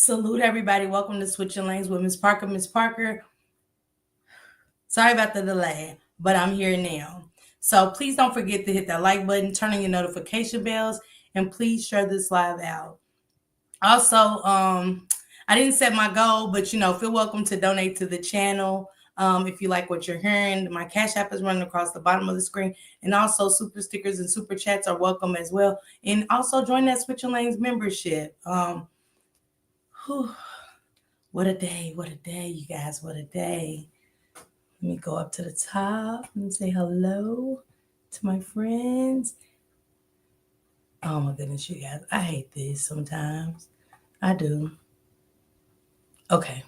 Salute everybody. Welcome to Switching Lanes with Miss Parker. Miss Parker, sorry about the delay, but I'm here now. So please don't forget to hit that like button, turn on your notification bells, and please share this live out. Also, I didn't set my goal, but feel welcome to donate to the channel. If you like what you're hearing, my Cash App is running across the bottom of the screen, and also super stickers and super chats are welcome as well. And also join that Switching Lanes membership. Whew. What a day, you guys, what a day. Let me go up to the top and say hello to my friends. Oh my goodness, you guys, I hate this sometimes. I do. Okay.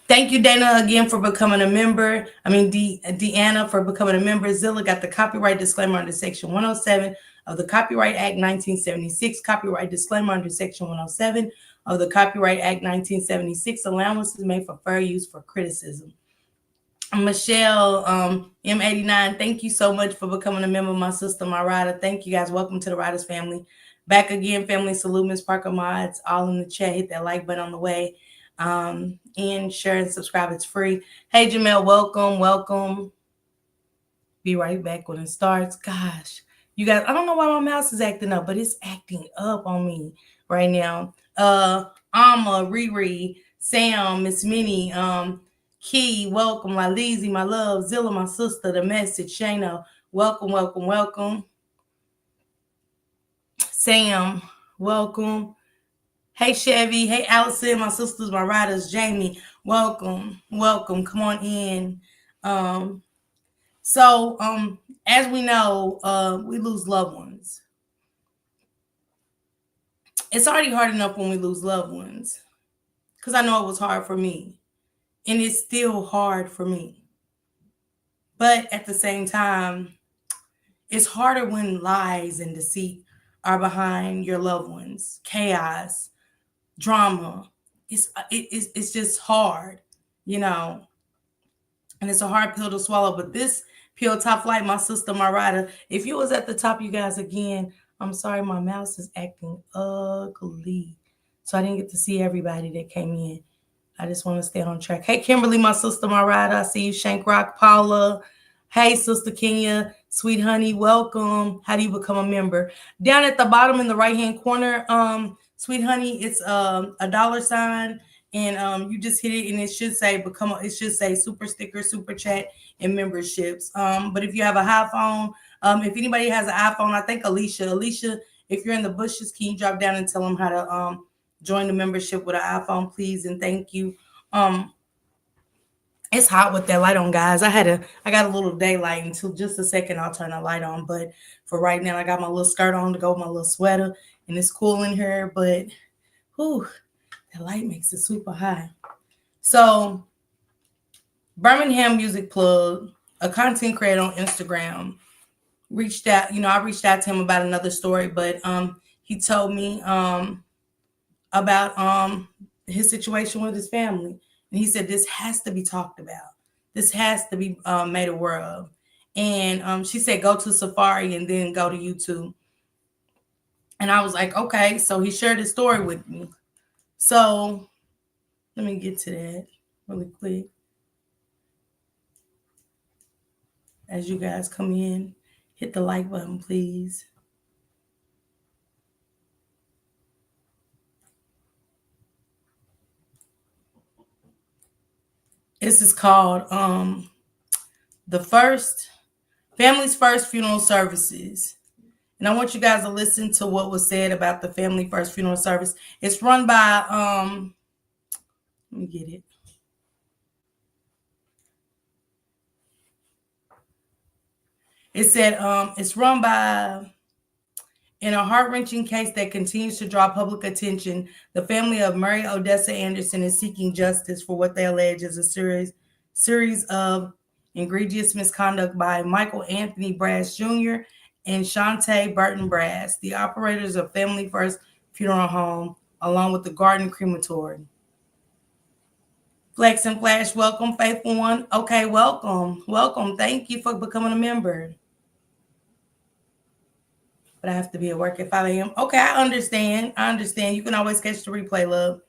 Thank you, Dana, again for becoming a member. Deanna for becoming a member. Zilla got the copyright disclaimer under Section 107 of the Copyright Act 1976. Copyright disclaimer under Section 107 of the Copyright Act 1976. Allowances made for fair use for criticism. Michelle, M89, thank you so much for becoming a member. My sister, my rider. Thank you guys. Welcome to the Riders family. Back again, family. Salute, Miss Parker Mods. All in the chat. Hit that like button on the way. And share and subscribe. It's free. Hey, Jamel, welcome. Be right back when it starts. Gosh, you guys, I don't know why my mouse is acting up, but it's acting up on me right now. Alma, Riri, Sam, Miss Minnie, Key, welcome. Lizzie, my love. Zilla, my sister. The Message, Shayna, welcome. Sam, welcome. Hey, Chevy. Hey, Allison, my sisters, my riders. Jamie, welcome. Come on in. So, as we know, we lose loved ones. It's already hard enough when we lose loved ones, because I know it was hard for me, and it's still hard for me. But at the same time, it's harder when lies and deceit are behind your loved ones. Chaos, drama. It's just hard, and it's a hard pill to swallow. But this pill, Top Flight, my sister, my rider. If you was at the top, you guys, again, I'm sorry, my mouse is acting ugly, so I didn't get to see everybody that came in. I just want to stay on track. Hey, Kimberly, my sister, my rider. I see you. Shank Rock, Paula. Hey, Sister Kenya, Sweet Honey, welcome. How do you become a member? Down at the bottom in the right-hand corner, Sweet Honey, it's a $, and you just hit it, and it should say it should say super sticker, super chat, and memberships. But if you have a iPhone, if anybody has an iPhone, I think Alicia, if you're in the bushes, can you drop down and tell them how to join the membership with an iPhone, please, and thank you. It's hot with that light on, guys. I got a little daylight until just a second. I'll turn the light on, but for right now, I got my little skirt on to go with my little sweater, and it's cool in here. But, whew, that light makes it super high. So, Birmingham Music Plug, a content creator on Instagram, reached out. I reached out to him about another story, but he told me about his situation with his family. And he said, this has to be talked about. This has to be made aware of. And she said, go to Safari and then go to YouTube. And I was like, okay. So he shared his story with me. So let me get to that really quick. As you guys come in, hit the like button, please. This is called the Family's First Funeral Services. And I want you guys to listen to what was said about the Family First Funeral Service. It's run by, let me get it. It said it's run by, in a heart-wrenching case that continues to draw public attention, the family of Murray Odessa Anderson is seeking justice for what they allege is a series of egregious misconduct by Michael Anthony Brass Jr. and Shon-Tai Burton Brass, the operators of Family First Funeral Home, along with the Garden Crematory. Flex and Flash, welcome, faithful one. Okay, welcome. Thank you for becoming a member. But I have to be at work at 5 a.m. Okay, I understand. You can always catch the replay, love.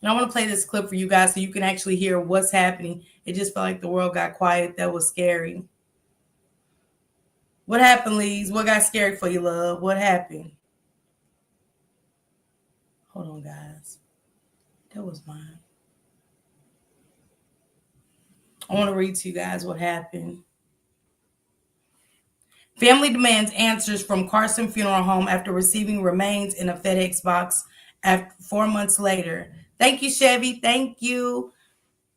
And I want to play this clip for you guys so you can actually hear what's happening. It just felt like the world got quiet. That was scary. What happened, Lise? What got scary for you, love? What happened? Hold on, guys. That was mine. I want to read to you guys what happened. Family demands answers from Carson Funeral Home after receiving remains in a FedEx box after 4 months later. Thank you, Chevy. Thank you.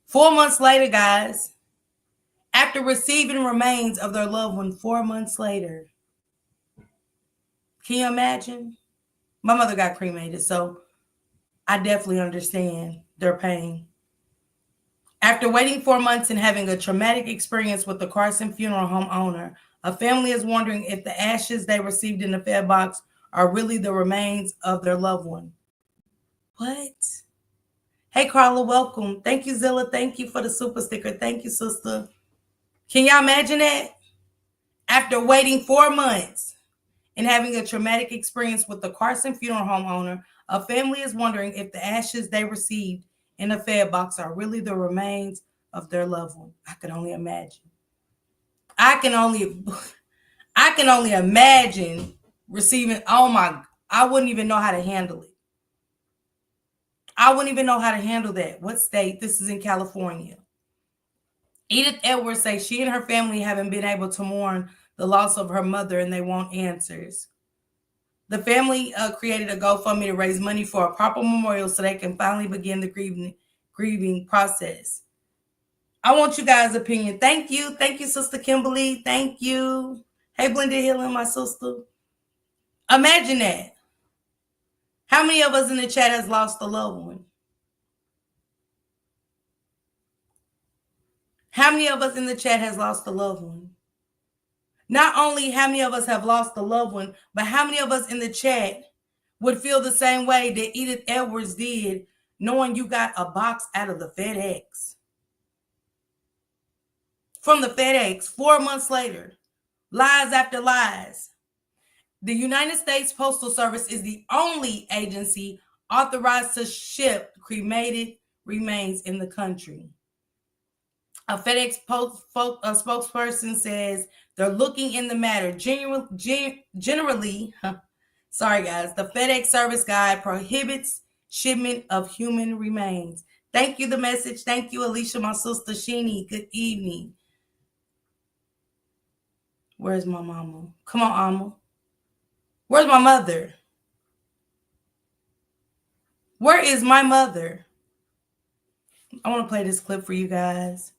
4 months later, guys. After receiving remains of their loved one 4 months later. Can you imagine? My mother got cremated, so I definitely understand their pain. After waiting 4 months and having a traumatic experience with the Carson Funeral Home owner, a family is wondering if the ashes they received in the Fed box are really the remains of their loved one. What? Hey, Carla, welcome. Thank you, Zilla. Thank you for the super sticker. Thank you, sister. Can y'all imagine that? After waiting 4 months and having a traumatic experience with the Carson Funeral Home owner, a family is wondering if the ashes they received in the Fed box are really the remains of their loved one. I can only imagine. I can only imagine receiving, I wouldn't even know how to handle it. I wouldn't even know how to handle that. What state? This is in California. Edith Edwards says she and her family haven't been able to mourn the loss of her mother and they want answers. The family created a GoFundMe to raise money for a proper memorial so they can finally begin the grieving process. I want you guys' opinion. Thank you. Thank you, Sister Kimberly. Thank you. Hey, Blended Healing, my sister. Imagine that. How many of us in the chat has lost a loved one? How many of us in the chat has lost a loved one? Not only how many of us have lost a loved one, but how many of us in the chat would feel the same way that Edith Edwards did, knowing you got a box out of the FedEx? From the FedEx, 4 months later, lies after lies. The United States Postal Service is the only agency authorized to ship cremated remains in the country. A FedEx spokesperson says they're looking in the matter. Generally, sorry guys, the FedEx service guide prohibits shipment of human remains. Thank you, the message. Thank you, Alicia, my sister Sheenie. Good evening. Where's my mama? Come on, Alma. Where's my mother? Where is my mother? I want to play this clip for you guys.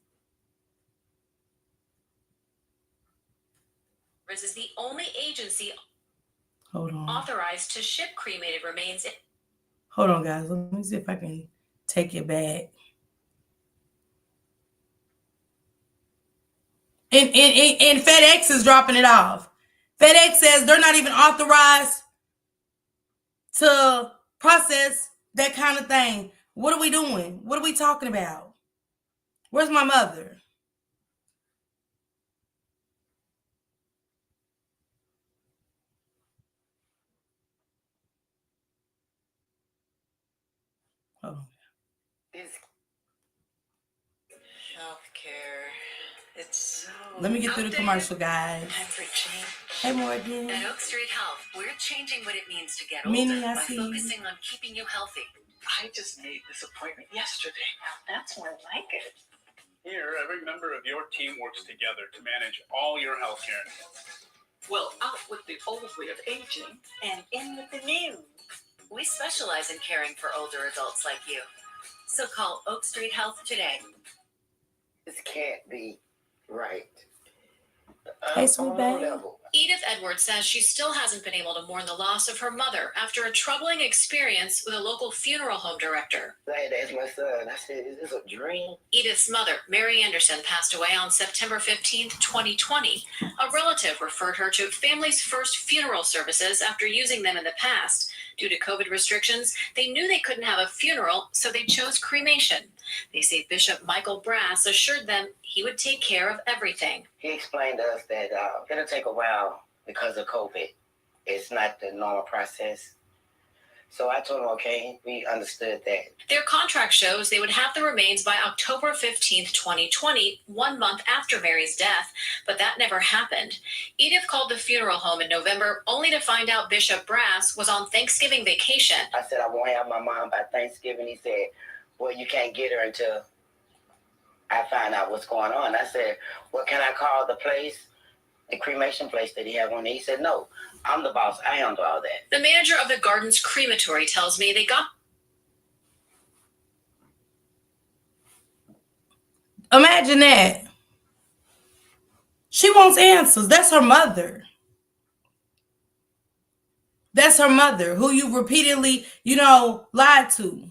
This is the only agency authorized to ship cremated remains. Hold on, guys. Let me see if I can take it back. And FedEx is dropping it off. FedEx says they're not even authorized to process that kind of thing. What are we doing? What are we talking about? Where's my mother? Oh. Healthcare. It's so. Let me get through the commercial, guys. Hey, Morgan. At Oak Street Health, we're changing what it means to get Minnie, older by focusing on keeping you healthy. I just made this appointment yesterday. That's more like it. Here, every member of your team works together to manage all your health care. Well, out with the old way of aging and in with the new. We specialize in caring for older adults like you. So call Oak Street Health today. This can't be right. Hey, sweet baby. Edith Edwards says she still hasn't been able to mourn the loss of her mother after a troubling experience with a local funeral home director. I had to ask my son. I said, is this a dream? Edith's mother, Mary Anderson, passed away on September 15th, 2020. A relative referred her to Family's First funeral services after using them in the past. Due to COVID restrictions, they knew they couldn't have a funeral, so they chose cremation. They say Bishop Michael Brass assured them he would take care of everything. He explained to us that it'll take a while because of COVID. It's not the normal process. So I told him, okay, we understood that. Their contract shows they would have the remains by October 15th, 2020, 1 month after Mary's death, but that never happened. Edith called the funeral home in November only to find out Bishop Brass was on Thanksgiving vacation. I said, I won't have my mom by Thanksgiving. He said, well, you can't get her until I find out what's going on. I said, well, can I call the place, the cremation place that he had on there? He said, no, I'm the boss. I handle all that. The manager of the Gardens crematory tells me they got... Imagine that. She wants answers. That's her mother. That's her mother who you repeatedly, lied to.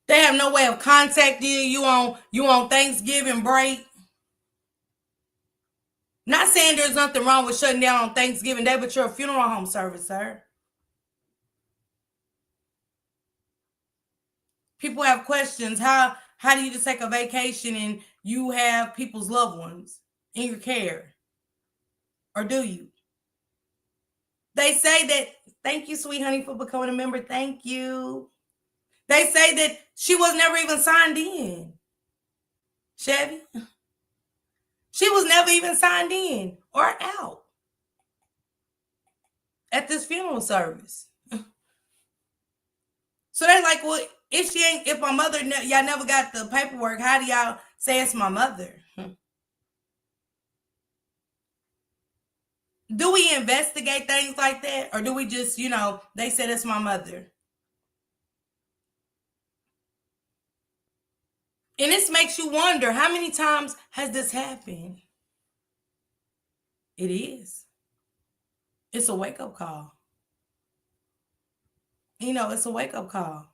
They have no way of contacting you on Thanksgiving break. Not saying there's nothing wrong with shutting down on Thanksgiving Day, but you're a funeral home service, sir. People have questions. How do you just take a vacation and you have people's loved ones in your care? Or do you? They say that, thank you, sweet honey, for becoming a member. Thank you. They say that she was never even signed in. Chevy. She was never even signed in or out at this funeral service. So they're like, well, if my mother, y'all never got the paperwork, how do y'all say it's my mother? Do we investigate things like that? Or do we just, they said it's my mother? And this makes you wonder, how many times has this happened? It is. It's a wake-up call. It's a wake-up call.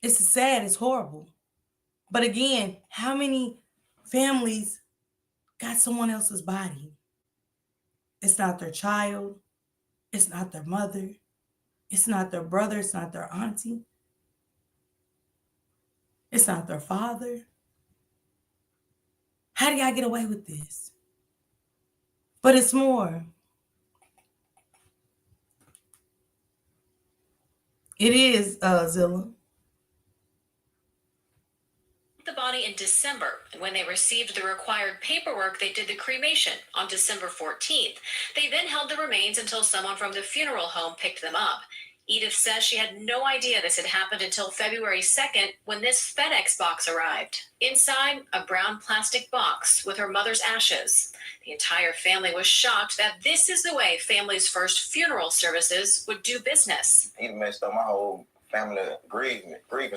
It's sad. It's horrible. But again, how many families got someone else's body? It's not their child. It's not their mother. It's not their brother. It's not their auntie. It's not their father. How do y'all get away with this? But it's more. It is, Zilla. The body in December, and when they received the required paperwork, they did the cremation on December 14th. They then held the remains until someone from the funeral home picked them up. Edith says she had no idea this had happened until February 2nd when this FedEx box arrived. Inside, a brown plastic box with her mother's ashes. The entire family was shocked that this is the way Family's First funeral services would do business. He messed up my whole family grieving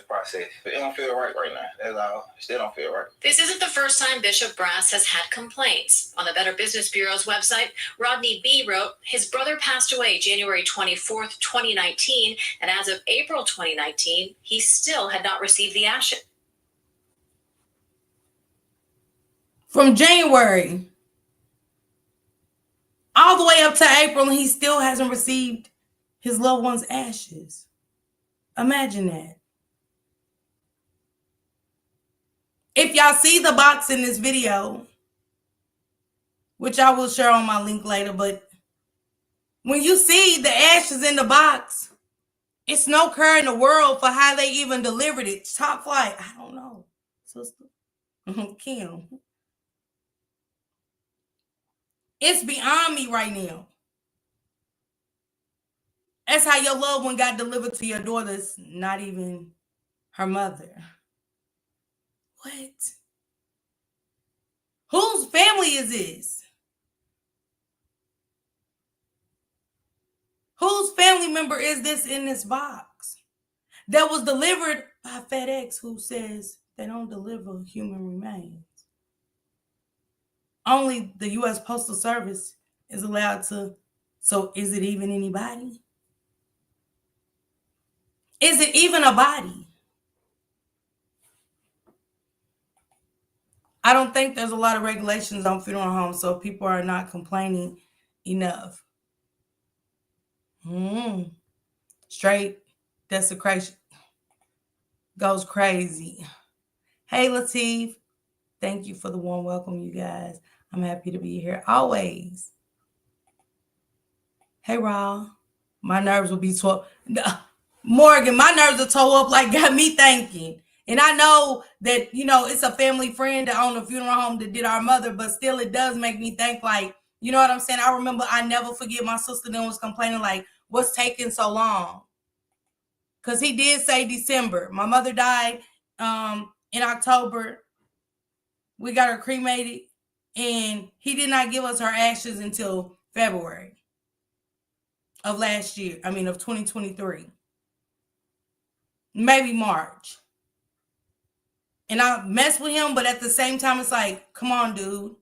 process. It don't feel right now. That's all. It still don't feel right. This isn't the first time Bishop Brass has had complaints. On the Better Business Bureau's website, Rodney B. wrote, his brother passed away January 24th, 2019, and as of April 2019, he still had not received the ashes. From January all the way up to April, and he still hasn't received his loved one's ashes. Imagine that. If y'all see the box in this video, which I will share on my link later, but when you see the ashes in the box, it's no care in the world for how they even delivered it. Top flight. I don't know, sister. Kim. It's beyond me right now. That's how your loved one got delivered to your daughter's not even her mother. What? Whose family is this? Whose family member is this in this box that was delivered by FedEx, who says they don't deliver human remains? Only the U.S. Postal Service is allowed to. So is it even anybody? Is it even a body? I don't think there's a lot of regulations on funeral homes, so people are not complaining enough. Straight desecration goes crazy. Hey, Latif. Thank you for the warm welcome, you guys. I'm happy to be here always. Hey, Raw. My nerves will be tore. Morgan, my nerves are tore up, like got me thinking. And I know that, it's a family friend that owned a funeral home that did our mother, but still it does make me think, like, you know what I'm saying? I remember, I never forget, my sister then was complaining, like, what's taking so long? Because he did say December. My mother died in October. We got her cremated, and he did not give us her ashes until February of last year. I mean, of 2023. Maybe March. And I mess with him, but at the same time, it's like, come on, dude.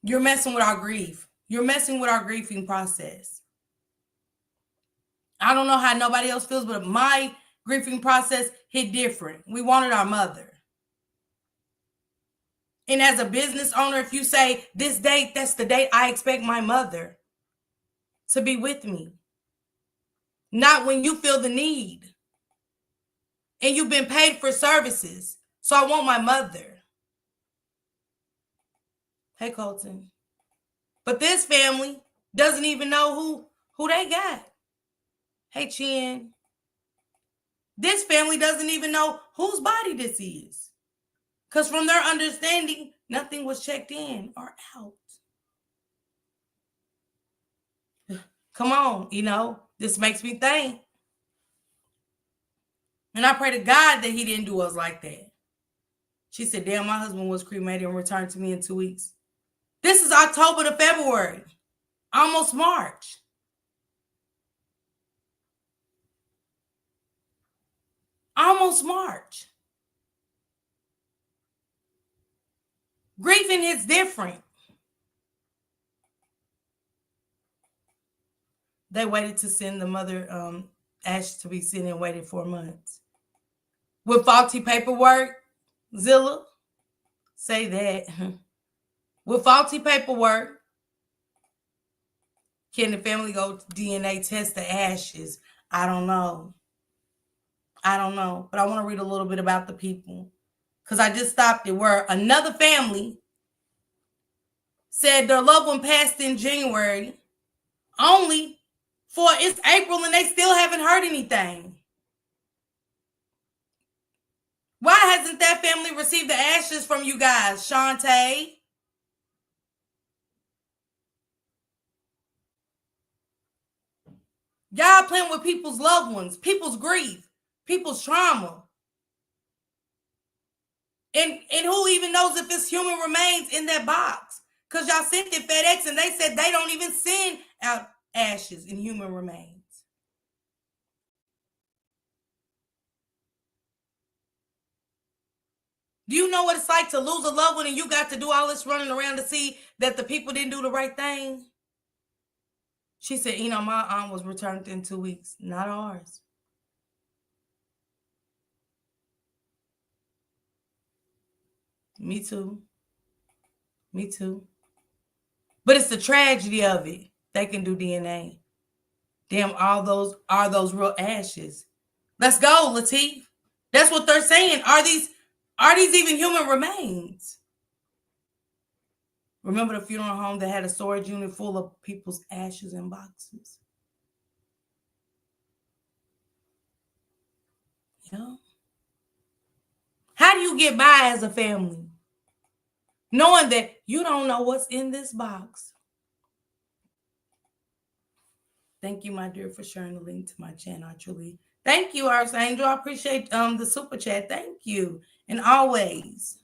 You're messing with our grief. You're messing with our grieving process. I don't know how nobody else feels, but my grieving process hit different. We wanted our mother. And as a business owner, if you say this date, that's the date I expect my mother to be with me. Not when you feel the need. And you've been paid for services. So I want my mother. Hey, Colton. But this family doesn't even know who they got. Hey, Chin. This family doesn't even know whose body this is. Because from their understanding, nothing was checked in or out. Come on, this makes me think. And I pray to God that he didn't do us like that. She said, damn, my husband was cremated and returned to me in 2 weeks. This is October to February. Almost March. Almost March. Grieving is different. They waited to send the mother ashes to be sent and waited 4 months. With faulty paperwork, Zilla, say that. With faulty paperwork, can the family go to DNA test the ashes? I don't know. But I want to read a little bit about the people. Because I just stopped it where another family said their loved one passed in January only for it's April and they still haven't heard anything. Why hasn't that family received the ashes from you guys, Shon-Tai? Y'all playing with people's loved ones, people's grief, people's trauma. And who even knows if it's human remains in that box? Because y'all sent it FedEx and they said they don't even send out ashes and human remains. Do you know what it's like to lose a loved one and you got to do all this running around to see that the people didn't do the right thing? She said, my aunt was returned in 2 weeks. Not ours. Me too. But it's the tragedy of it. They can do DNA. Damn, all those are those real ashes. Let's go, Lateef. That's what they're saying. Are these even human remains? Remember the funeral home that had a storage unit full of people's ashes in boxes? How do you get by as a family? Knowing that you don't know what's in this box. Thank you, my dear, for sharing the link to my channel. I truly thank you, Archangel. I appreciate the super chat. Thank you. And always.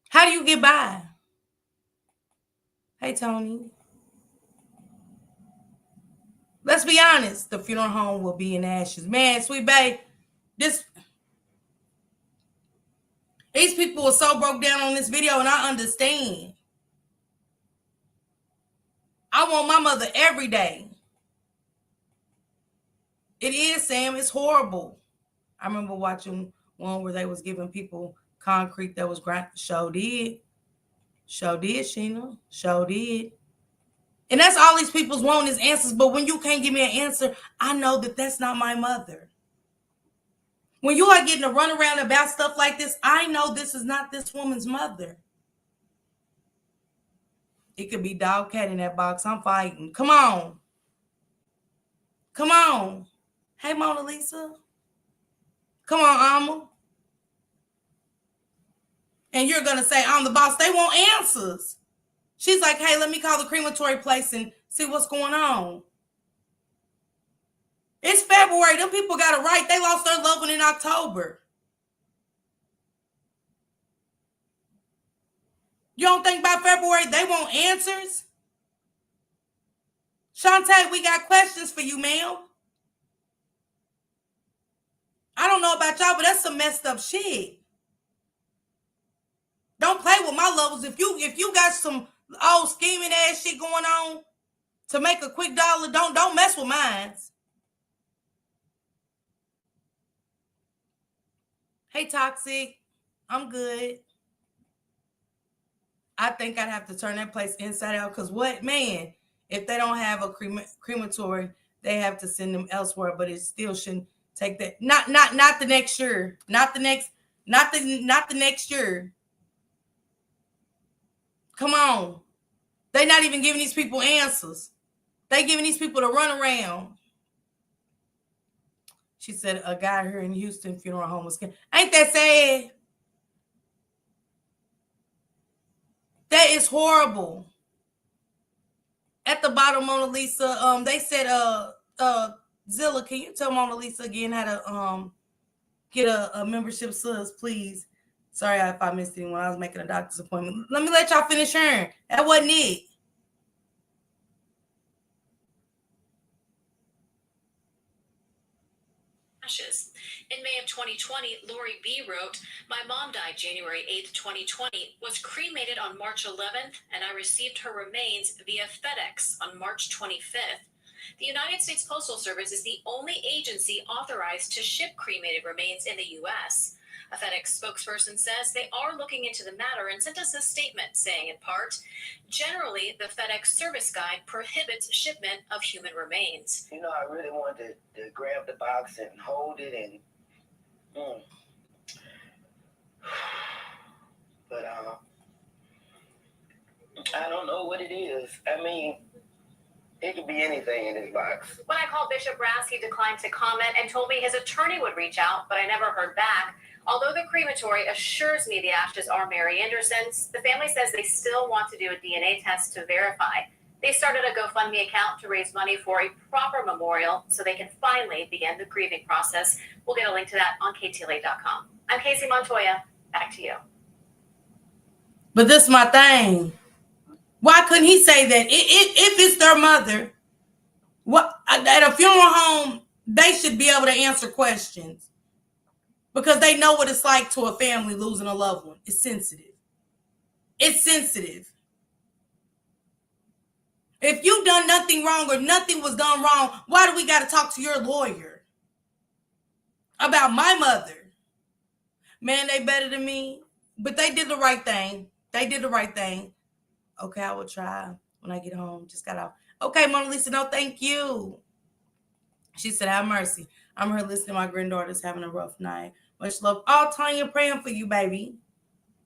How do you get by? Hey, Tony. Let's be honest. The funeral home will be in ashes. Man, Sweet Bae, these people were so broke down on this video, and I understand. I want my mother every day. It is, Sam. It's horrible. I remember watching one where they was giving people concrete that was ground. Show did, Sheena. Show did. And that's all these people's want is answers. But when you can't give me an answer, I know that that's not my mother. When you are getting a runaround about stuff like this, I know this is not this woman's mother. It could be dog, cat in that box. I'm fighting. Come on. Come on. Hey, Mona Lisa. Come on, Alma. And you're going to say, I'm the boss. They want answers. She's like, hey, let me call the crematory place and see what's going on. It's February. Them people got it right. They lost their loved one in October. You don't think by February they want answers? Shon-Tai, we got questions for you, ma'am. I don't know about y'all, but that's some messed up shit. Don't play with my levels. If you got some old scheming ass shit going on to make a quick dollar, don't mess with mine. Hey, Toxic. I'm good. I think I'd have to turn that place inside out because what, man, if they don't have a crematory, they have to send them elsewhere, but it still shouldn't take that. Not the next year. Not the next year. Come on. They're not even giving these people answers. They giving these people the runaround. She said a guy here in Houston funeral home was killed. Ain't that sad? That is horrible. At the bottom, Mona Lisa, they said, Zilla, can you tell Mona Lisa again how to get a membership sus, please? Sorry if I missed anyone. I was making a doctor's appointment. Let me let y'all finish hearing. That wasn't it. Ashes. In May of 2020, Lori B. wrote, my mom died January 8th, 2020, was cremated on March 11th, and I received her remains via FedEx on March 25th. The United States Postal Service is the only agency authorized to ship cremated remains in the U.S. A FedEx spokesperson says they are looking into the matter and sent us a statement saying, in part, generally, the FedEx service guide prohibits shipment of human remains. You know, I really wanted to grab the box and hold it and but I don't know what it is. I mean, it could be anything in this box. When I called Bishop Brass, he declined to comment and told me his attorney would reach out, but I never heard back. Although the crematory assures me the ashes are Mary Anderson's, the family says they still want to do a DNA test to verify. They started a GoFundMe account to raise money for a proper memorial so they can finally begin the grieving process. We'll get a link to that on KTLA.com. I'm Casey Montoya. Back to you. But this is my thing. Why couldn't he say that? If it's their mother, what at a funeral home, they should be able to answer questions because they know what it's like to a family losing a loved one. It's sensitive. It's sensitive. If you've done nothing wrong or nothing was done wrong, why do we got to talk to your lawyer about my mother? Man, they better than me, but they did the right thing. They did the right thing. Okay, I will try when I get home. Just got out. Okay, Mona Lisa, no, thank you. She said, have mercy. I'm here listening. My granddaughter's having a rough night. Much love. Oh, Tanya, praying for you, baby.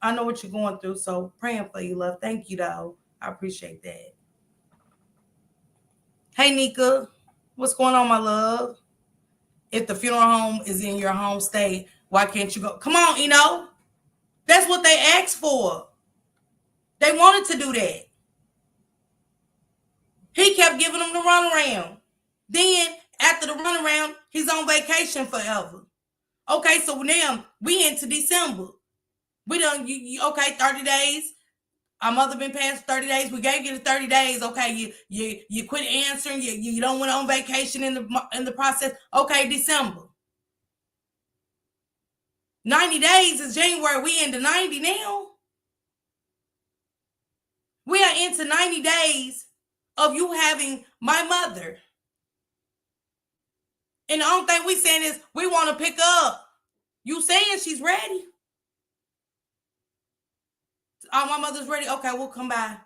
I know what you're going through, so praying for you, love. Thank you, though. I appreciate that. Hey, Nika. What's going on, my love? If the funeral home is in your home state, why can't you go? Come on, Eno. That's what they asked for. They wanted to do that. He kept giving them the runaround. Then, after the runaround, he's on vacation forever. Okay, so now we into December. We done, okay, 30 days. Our mother been past 30 days. We gave you the 30 days. Okay, you quit answering. You don't went on vacation in the process. Okay, December. 90 days is January. We into 90 now. We are into 90 days of you having my mother. And the only thing we saying is we want to pick up. You saying she's ready? Oh, my mother's ready. Okay, we'll come by.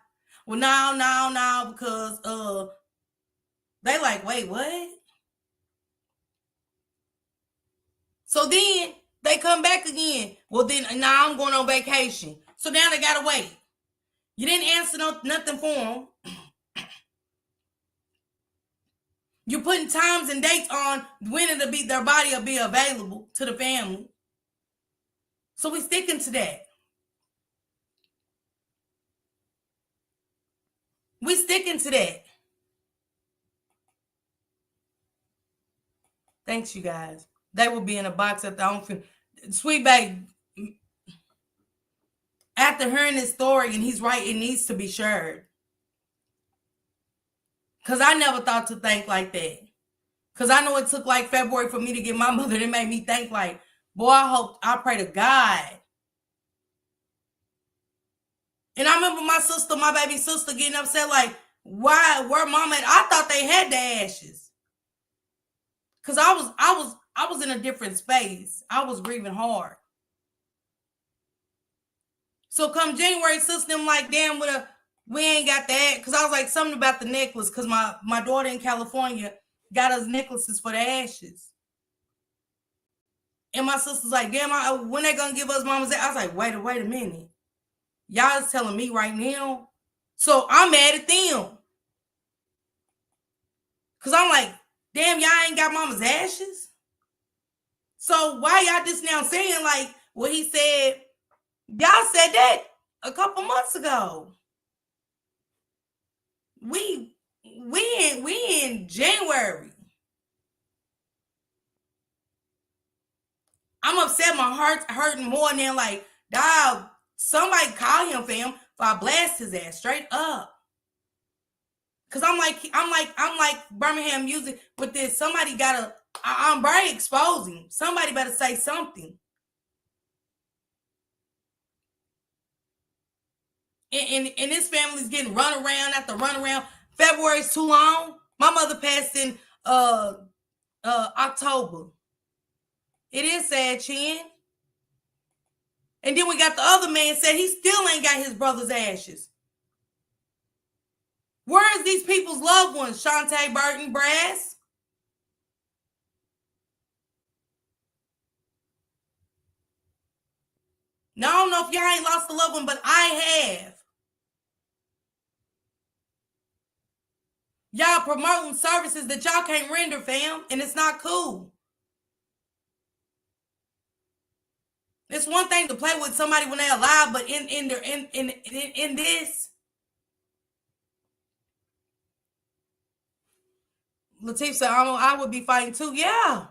Well, no, because they like, wait, what? So then they come back again. Well, then now I'm going on vacation. So now they gotta wait. You didn't answer nothing for them. You're putting times and dates on when their body will be available to the family. So we're sticking to that. We're sticking to that. Thanks, you guys. They will be in a box at the home funeral. Sweet baby, after hearing this story, and he's right, it needs to be shared. Because I never thought to think like that. Because I know it took like February for me to get my mother. It made me think like, boy, I pray to God. And I remember my baby sister getting upset like, where mama at? I thought they had the ashes. Because I was in a different space. I was grieving hard. So come January, sister, I'm like, damn, we ain't got that. Because I was like, something about the necklace. Because my daughter in California got us necklaces for the ashes. And my sister's like, damn, when they gonna give us mama's ashes? I was like, wait a minute. Y'all is telling me right now. So I'm mad at them. Because I'm like, damn, y'all ain't got mama's ashes? So why y'all just now saying like what he said? Y'all said that a couple months ago. We in January. I'm upset. My heart's hurting more than like, dog, somebody call him, fam, if I blast his ass straight up. Cause I'm like Birmingham music with this. Somebody I'm very exposing. Somebody better say something. And this family's getting run around after run around. February's too long. My mother passed in October. It is sad, Chin. And then we got the other man said he still ain't got his brother's ashes. Where is these people's loved ones? Shon-Tai, Burton, Brass? Now, I don't know if y'all ain't lost a loved one, but I have. Y'all promoting services that y'all can't render, fam, and it's not cool. It's one thing to play with somebody when they're alive, but in this, Latif said, I would be fighting too. Yeah.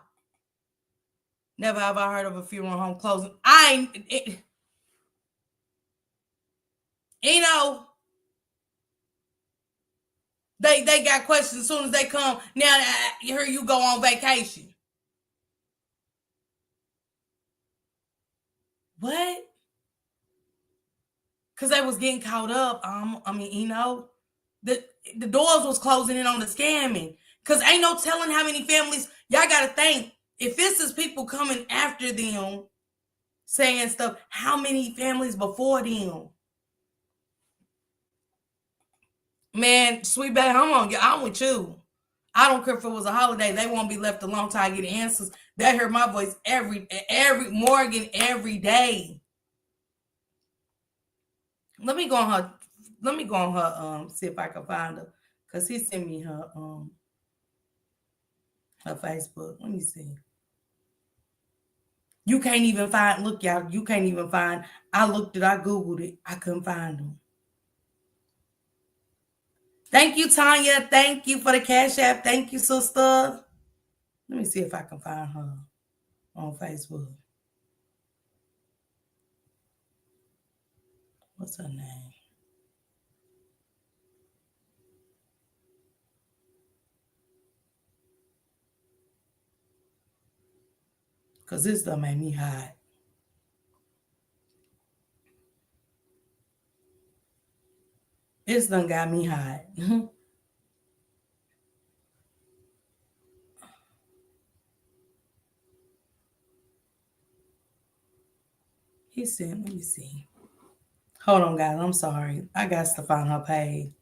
Never have I heard of a funeral home closing. They got questions as soon as they come. Now, here you go on vacation. What? Because they was getting caught up. The doors was closing in on the scamming. Because ain't no telling how many families. Y'all got to think. If this is people coming after them saying stuff, how many families before them? Man, sweet baby, I'm with you. I don't care if it was a holiday. They won't be left alone till I get answers. They heard my voice every Morgan every day. Let me go on her see if I can find her. Because he sent me her Facebook. Let me see. You can't even find, look, y'all, you can't even find. I looked it, I Googled it. I couldn't find them. Thank you, Tanya. Thank you for the Cash App. Thank you, sister. Let me see if I can find her on Facebook. What's her name? Because this done made me hot. This done got me hot. He said, let me see. Hold on, guys. I'm sorry. I got to find her page.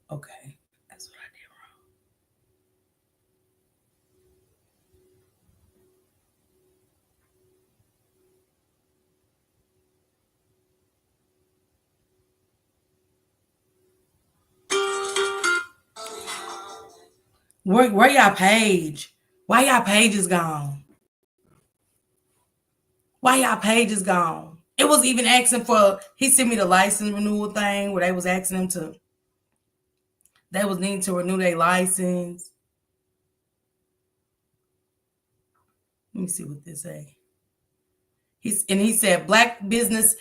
Okay. That's what I did wrong. Where y'all page? Why y'all page is gone? Why y'all page is gone? It was even asking for, he sent me the license renewal thing where they was asking them to, they was needing to renew their license. Let me see what this say. He said black business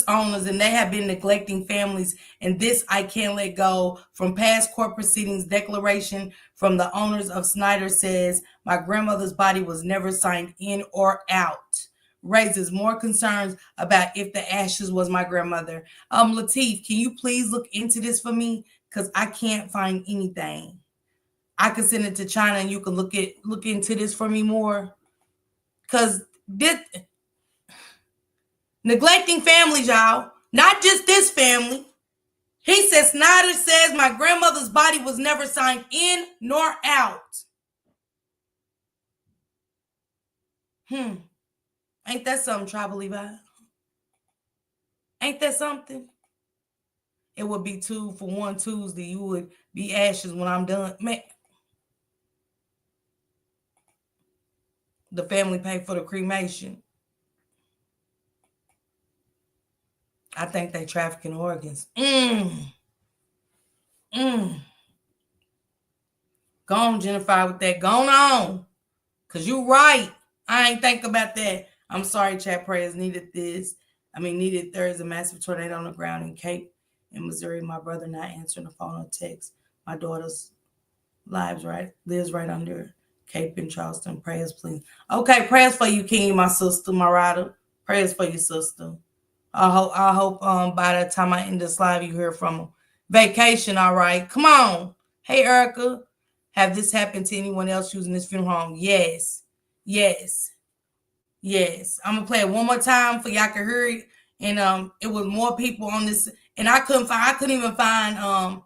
owners, and they have been neglecting families, and this I can't let go. From past court proceedings, declaration from the owners of Snyder says my grandmother's body was never signed in or out. Raises more concerns about if the ashes was my grandmother. Lateef, can you please look into this for me? Because I can't find anything. I can send it to China and you can look into this for me more. Because this neglecting families, y'all, not just this family. He says Snyder says my grandmother's body was never signed in nor out. Ain't that something, Tribal Levi? Ain't that something? It would be 2 for 1 Tuesday. You would be ashes when I'm done. Man, the family paid for the cremation. I think they trafficking organs. Go on, Jennifer, with that. Go on. Because you right. I ain't think about that. I'm sorry, chat prayers needed this. There is a massive tornado on the ground in Cape in Missouri. My brother not answering the phone or text. My daughter's lives lives right under Cape in Charleston. Prayers, please. Okay, prayers for you, King, my sister, my rider. Prayers for you, sister. I hope by the time I end this live, you hear from them. Vacation, all right. Come on. Hey, Erica. Have this happened to anyone else using this funeral home? Yes. I'm gonna play it one more time for y'all can hear it. And it was more people on this, and I couldn't even find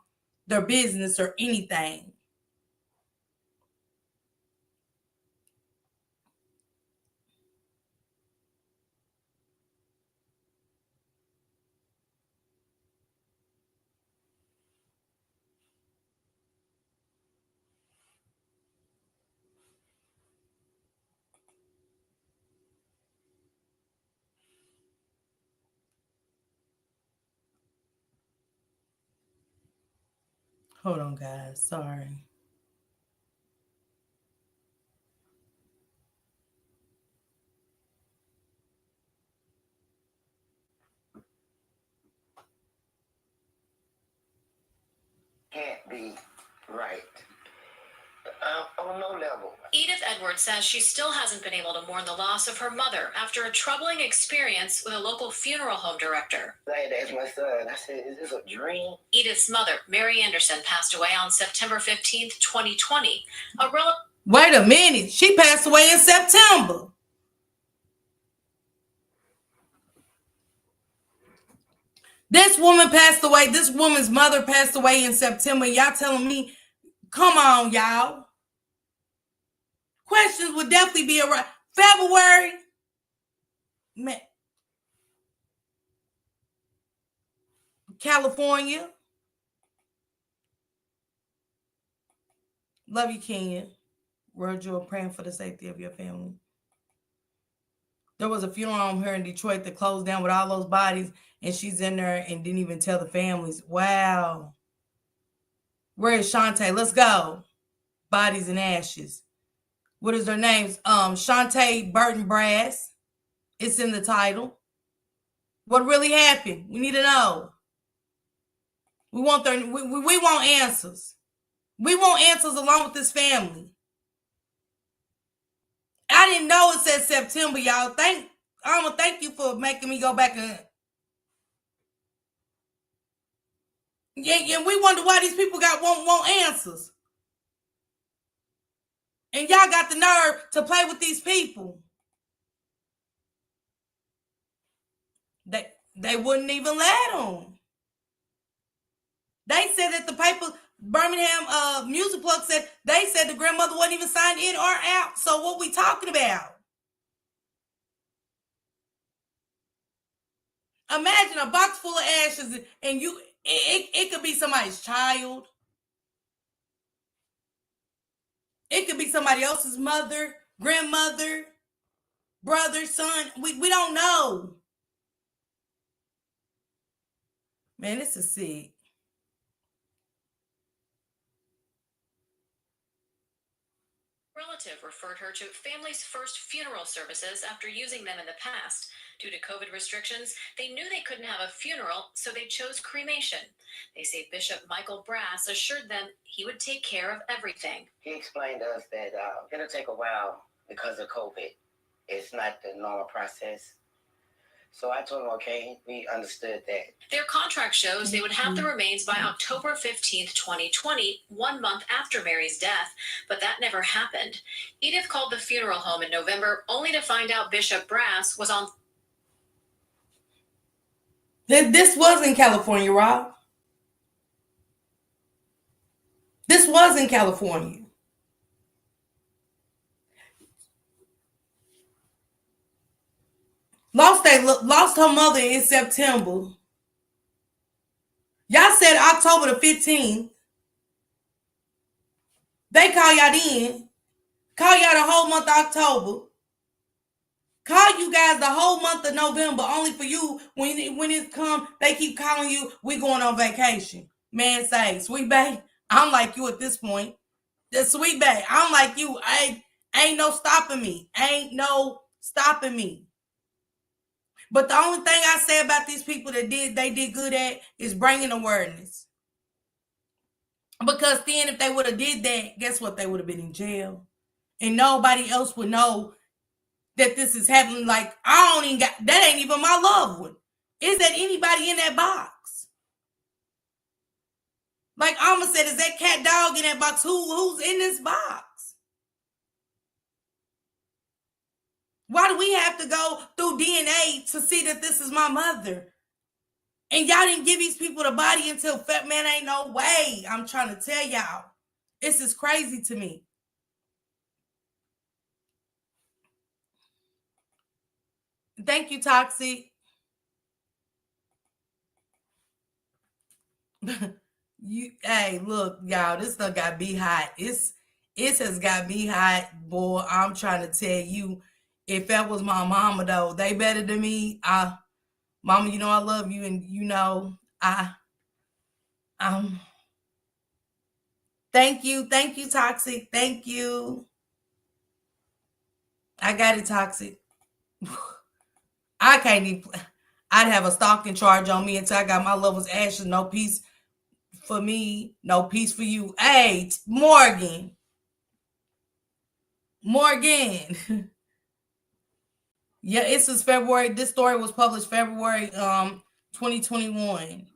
their business or anything. Hold on, guys. Sorry. Can't be right. On no level. Edith Edwards says she still hasn't been able to mourn the loss of her mother after a troubling experience with a local funeral home director. I had to ask my son, I said, is this a dream? Edith's mother, Mary Anderson, passed away on September 15th, 2020. Wait a minute. She passed away in September. This woman passed away. This woman's mother passed away in September. Y'all telling me, come on, y'all. Questions would definitely be around February. Man. California. Love you, Kenya. Word, you're praying for the safety of your family. There was a funeral home here in Detroit that closed down with all those bodies, and she's in there and didn't even tell the families. Wow. Where is Shon-Tai? Let's go. Bodies and ashes. What is their names? Shon-Tai, Burton, Brass. It's in the title. What really happened? We need to know. We want answers. We want answers along with this family. I didn't know it said September, y'all. I'm gonna thank you for making me go back and we wonder why these people want answers. And y'all got the nerve to play with these people. They wouldn't even let them. They said that the paper, Birmingham Music Plug said, they said the grandmother wasn't even signed in or out. So what we talking about? Imagine a box full of ashes and it could be somebody's child. It could be somebody else's mother, grandmother, brother, son. We don't know. Man, this is sick. Relative referred her to family's first funeral services after using them in the past. Due to COVID restrictions, they knew they couldn't have a funeral, so they chose cremation. They say Bishop Michael Brass assured them he would take care of everything. He explained to us that it'll take a while because of COVID. It's not the normal process. So I told him, okay, we understood that. Their contract shows they would have the remains by October 15th, 2020, 1 month after Mary's death, but that never happened. Edith called the funeral home in November only to find out Bishop Brass was on. This was in California, Rob. This was in California. Lost her mother in September. Y'all said October the 15th. They call y'all then. Call y'all the whole month of October. Call you guys the whole month of November, only for you, when it come, they keep calling you, we going on vacation. Man say, Sweet Bae, I'm like you at this point. The Sweet Bae, I'm like you. Ain't no stopping me. Ain't no stopping me. But the only thing I say about these people that they did good at is bringing awareness. Because then if they would have did that, guess what? They would have been in jail. And nobody else would know that this is happening. Like, that ain't even my loved one. Is that anybody in that box? Like Alma said, is that cat dog in that box? Who's in this box? Why do we have to go through DNA to see that this is my mother? And y'all didn't give these people the body until man, ain't no way. I'm trying to tell y'all. This is crazy to me. Thank you, Toxic. Hey, look, y'all, this stuff got me hot. It has got me hot, boy. I'm trying to tell you, if that was my mama, though, they better than me. Mama, you know I love you, and you know thank you, Toxic, thank you. I got it, Toxic. I can't even. I'd have a stalking charge on me until I got my levels ashes. No peace for me, no peace for you. Hey, Morgan. Yeah, it was February. This story was published February 2021.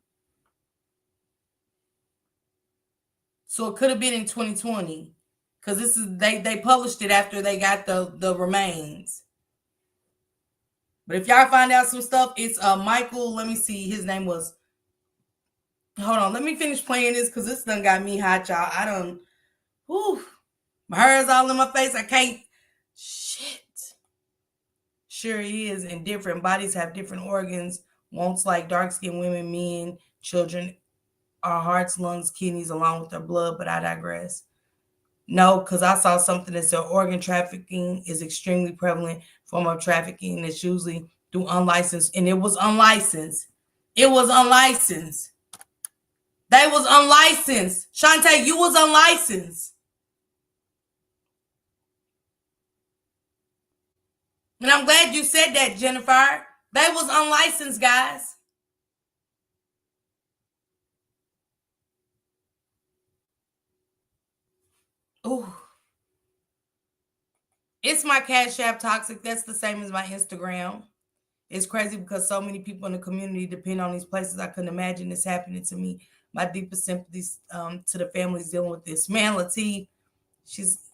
So it could have been in 2020. Because this is they published it after they got the remains. But if y'all find out some stuff, it's Michael. Let me see. His name was. Hold on. Let me finish playing this because this done got me hot, y'all. I done. Whew. My hair's all in my face. I can't. Shit. Sure is. And different bodies have different organs. Wants like dark-skinned women, men, children, our hearts, lungs, kidneys, along with their blood. But I digress. No, because I saw something that said organ trafficking is extremely prevalent form of trafficking that's usually through unlicensed. And it was unlicensed. It was unlicensed. They was unlicensed. Shon-Tai, you was unlicensed. And I'm glad you said that, Jennifer. They was unlicensed, guys. Ooh. It's my Cash App, Toxic. That's the same as my Instagram. It's crazy because so many people in the community depend on these places. I couldn't imagine this happening to me. My deepest sympathies to the families dealing with this. Man, Latif,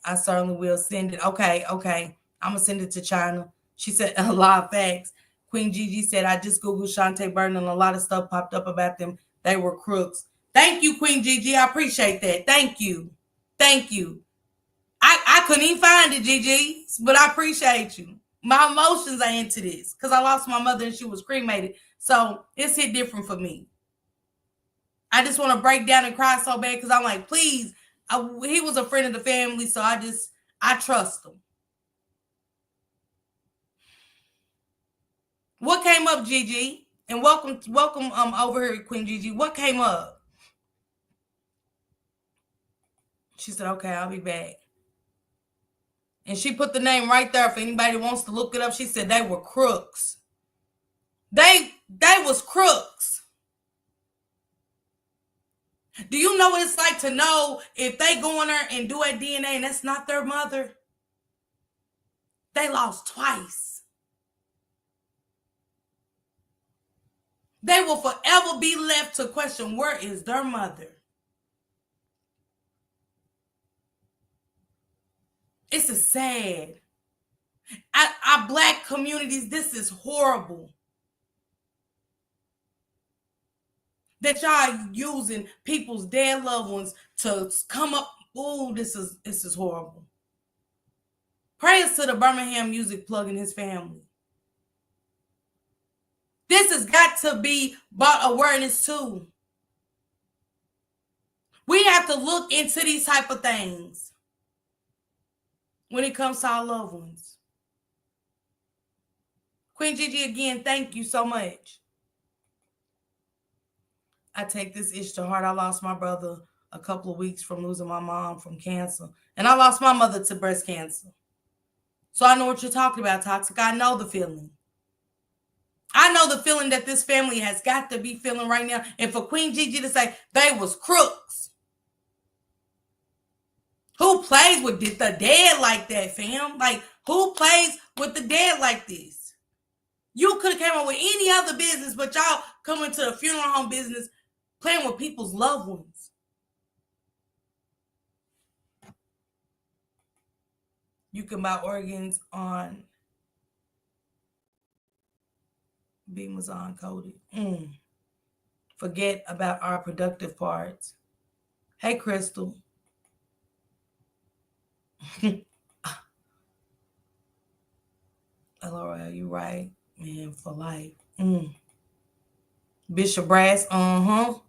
I certainly will send it. Okay. I'm going to send it to China. She said a lot of facts. Queen Gigi said, I just Googled Shon-Tai Burton and a lot of stuff popped up about them. They were crooks. Thank you, Queen Gigi. I appreciate that. Thank you. I couldn't even find it, Gigi, but I appreciate you. My emotions are into this because I lost my mother and she was cremated. So it's hit different for me. I just want to break down and cry so bad because I'm like, please He was a friend of the family, so I trust him. What came up, Gigi? And welcome over here, Queen Gigi. What came up? She said, okay, I'll be back. And she put the name right there for anybody who wants to look it up. She said they were crooks. They was crooks. Do you know what it's like to know if they go in there and do a DNA and that's not their mother? They lost twice. They will forever be left to question, where is their mother? It's a sad. Our Black communities, this is horrible. That y'all using people's dead loved ones to come up. Oh, this is horrible. Prayers to the Birmingham Music Plug and his family. This has got to be brought awareness to. We have to look into these type of things when it comes to our loved ones. Queen Gigi, again, thank you so much. I take this issue to heart. I lost my brother a couple of weeks from losing my mom from cancer. And I lost my mother to breast cancer. So I know what you're talking about, Toxic. I know the feeling. I know the feeling that this family has got to be feeling right now. And for Queen Gigi to say they was crooks. Who plays with the dead like that, fam? Like, who plays with the dead like this? You could have came up with any other business, but y'all come into the funeral home business playing with people's loved ones. You can buy organs on Amazon coded. Forget about our productive parts. Hey, Crystal. Laura, you right, man, for life. Bishop Brass, The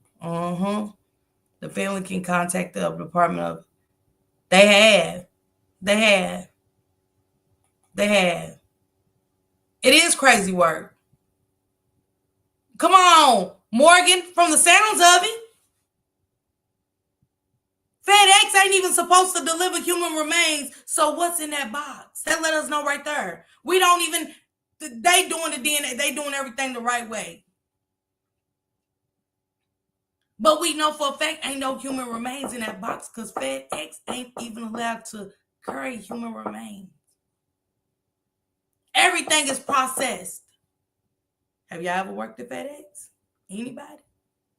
family can contact the Department of. They have. It is crazy work. Come on, Morgan, from the sounds of it. FedEx ain't even supposed to deliver human remains. So what's in that box? That let us know right there. We don't even, they doing the DNA. They doing everything the right way. But we know for a fact ain't no human remains in that box because FedEx ain't even allowed to carry human remains. Everything is processed. Have y'all ever worked at FedEx? Anybody?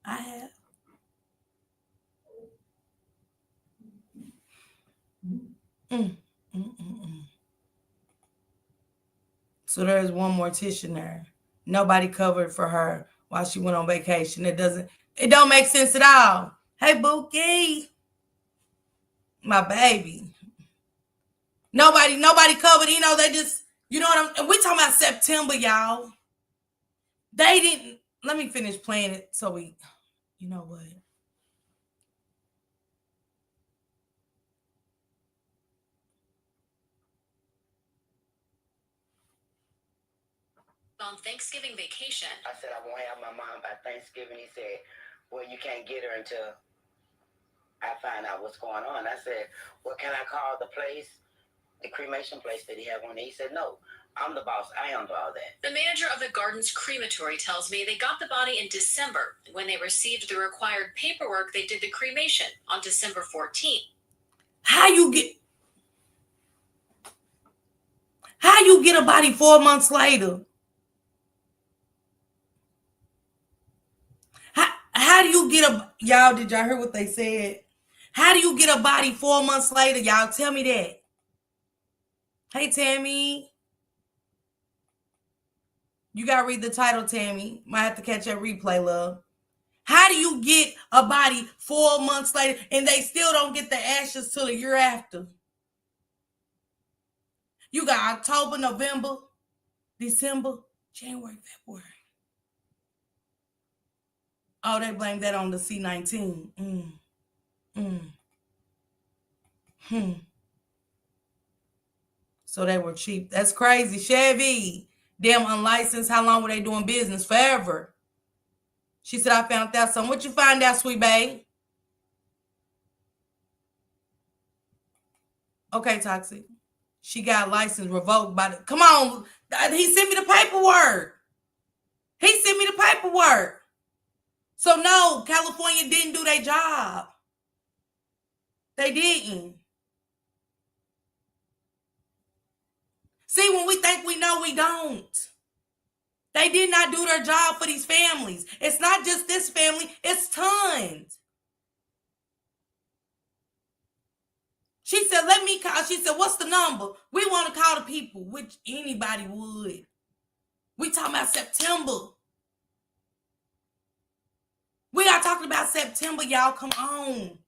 I have. So there's one mortician there. Nobody covered for her while she went on vacation. It don't make sense at all. Hey, Bookie. My baby. Nobody covered, they just, and we talking about September, y'all. They didn't, let me finish playing it so we, you know what? On Thanksgiving vacation. I said, I won't have my mom by Thanksgiving. He said, well, you can't get her until I find out what's going on. I said, well, can I call the place, the cremation place that he had on there? He said, no, I'm the boss. I handle all that. The manager of the Gardens crematory tells me they got the body in December. When they received the required paperwork, they did the cremation on December 14th. How you get a body 4 months later? How do you get y'all, did y'all hear what they said? How do you get a body 4 months later? Y'all tell me that. Hey, Tammy. You got to read the title, Tammy. Might have to catch that replay, love. How do you get a body 4 months later and they still don't get the ashes till the year after? You got October, November, December, January, February. Oh, they blame that on the C-19. So they were cheap. That's crazy. Chevy. Damn unlicensed. How long were they doing business? Forever. She said, I found out something. What you find out, sweet babe? Okay, Toxic. She got license revoked by the... Come on. He sent me the paperwork. So no, California didn't do their job. They didn't. See, when we think we know, we don't. They did not do their job for these families. It's not just this family, it's tons. She said, let me call. She said, what's the number? We want to call the people, which anybody would. We talking about September. We are talking about September, y'all. Come on.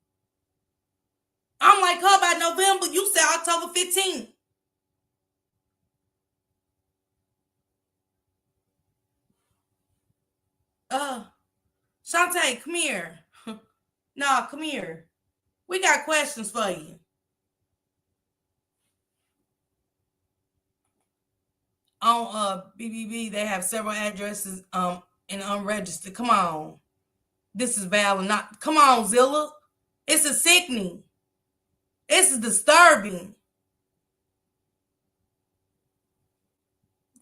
I'm like her by November. You said October 15th. Shon-Tai, come here. No, come here. We got questions for you. On BBB, they have several addresses and unregistered. Come on. This is valid. Not come on, Zilla. It's a sickening. This is disturbing.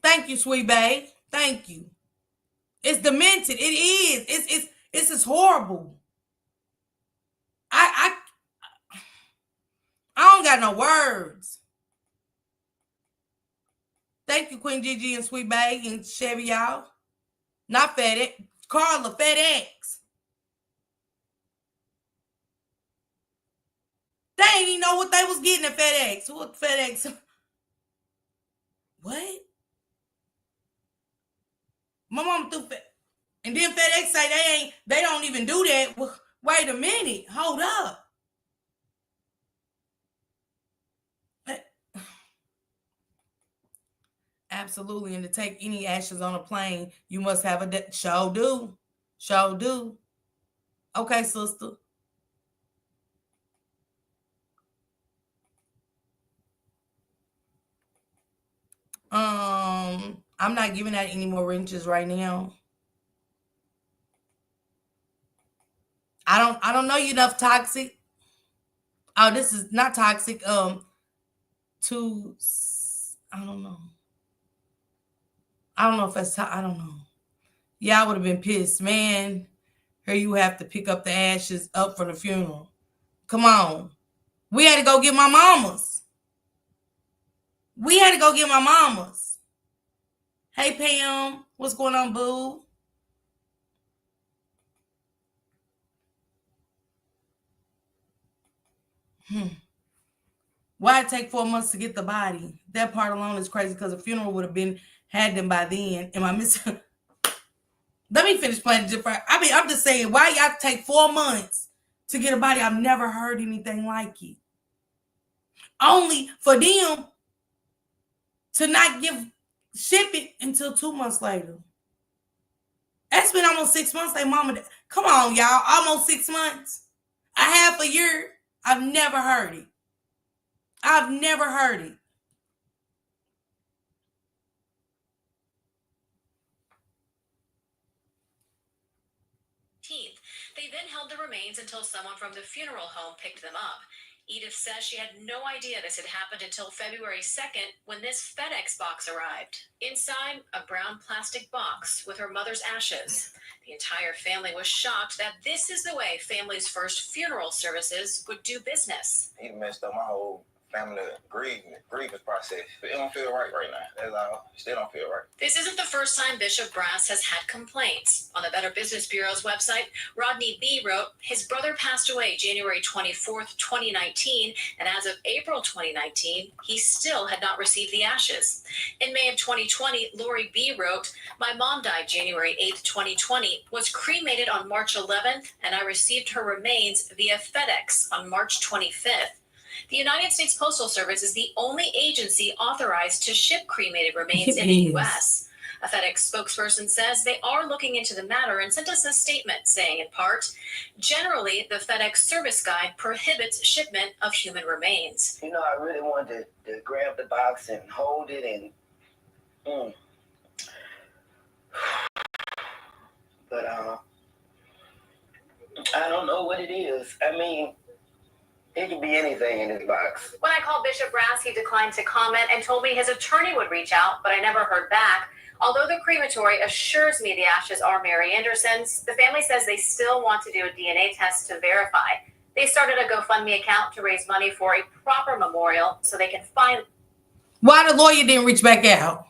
Thank you, sweet babe. Thank you. It's demented. It is. It's just horrible. I don't got no words. Thank you, Queen Gigi and Sweet Babe and Chevy, y'all. Not FedEx. Carla, FedEx. They ain't even know what they was getting at FedEx. What FedEx? What? My mom threw FedEx. And then FedEx say they don't even do that. Well, wait a minute. Hold up. Absolutely. And to take any actions on a plane, you must have a show do. Show do. Okay, sister. I'm not giving out any more wrenches right now. I don't know you enough, Toxic. Oh, this is not Toxic. I don't know. I don't know if that's I don't know. Yeah, I would have been pissed, man. Here you have to pick up the ashes up for the funeral. Come on. We had to go get my mamas. Hey, Pam. What's going on, boo? Why it take 4 months to get the body? That part alone is crazy because the funeral would have had them by then. Am I missing? Let me finish playing different. I mean, I'm just saying, why y'all take 4 months to get a body? I've never heard anything like it. Only for them to not ship it until 2 months later. That's been almost 6 months. They mama, come on, y'all. Almost 6 months. A half a year. I've never heard it. They then held the remains until someone from the funeral home picked them up. Edith says she had no idea this had happened until February 2nd when this FedEx box arrived. Inside, a brown plastic box with her mother's ashes. The entire family was shocked that this is the way Family's First funeral services would do business. He messed up my whole family grieving process. It don't feel right now. That's all. It still don't feel right. This isn't the first time Bishop Brass has had complaints. On the Better Business Bureau's website, Rodney B. wrote, his brother passed away January 24th, 2019, and as of April 2019, he still had not received the ashes. In May of 2020, Lori B. wrote, my mom died January 8th, 2020, was cremated on March 11th, and I received her remains via FedEx on March 25th. The United States Postal Service is the only agency authorized to ship cremated remains in the U.S. A FedEx spokesperson says they are looking into the matter and sent us a statement saying, in part, generally, the FedEx service guide prohibits shipment of human remains. You know, I really wanted to grab the box and hold it and, but I don't know what it is. I mean, it could be anything in this box. When I called Bishop Brass, he declined to comment and told me his attorney would reach out, but I never heard back. Although the crematory assures me the ashes are Mary Anderson's, the family says they still want to do a DNA test to verify. They started a GoFundMe account to raise money for a proper memorial so they can find... Why the lawyer didn't reach back out?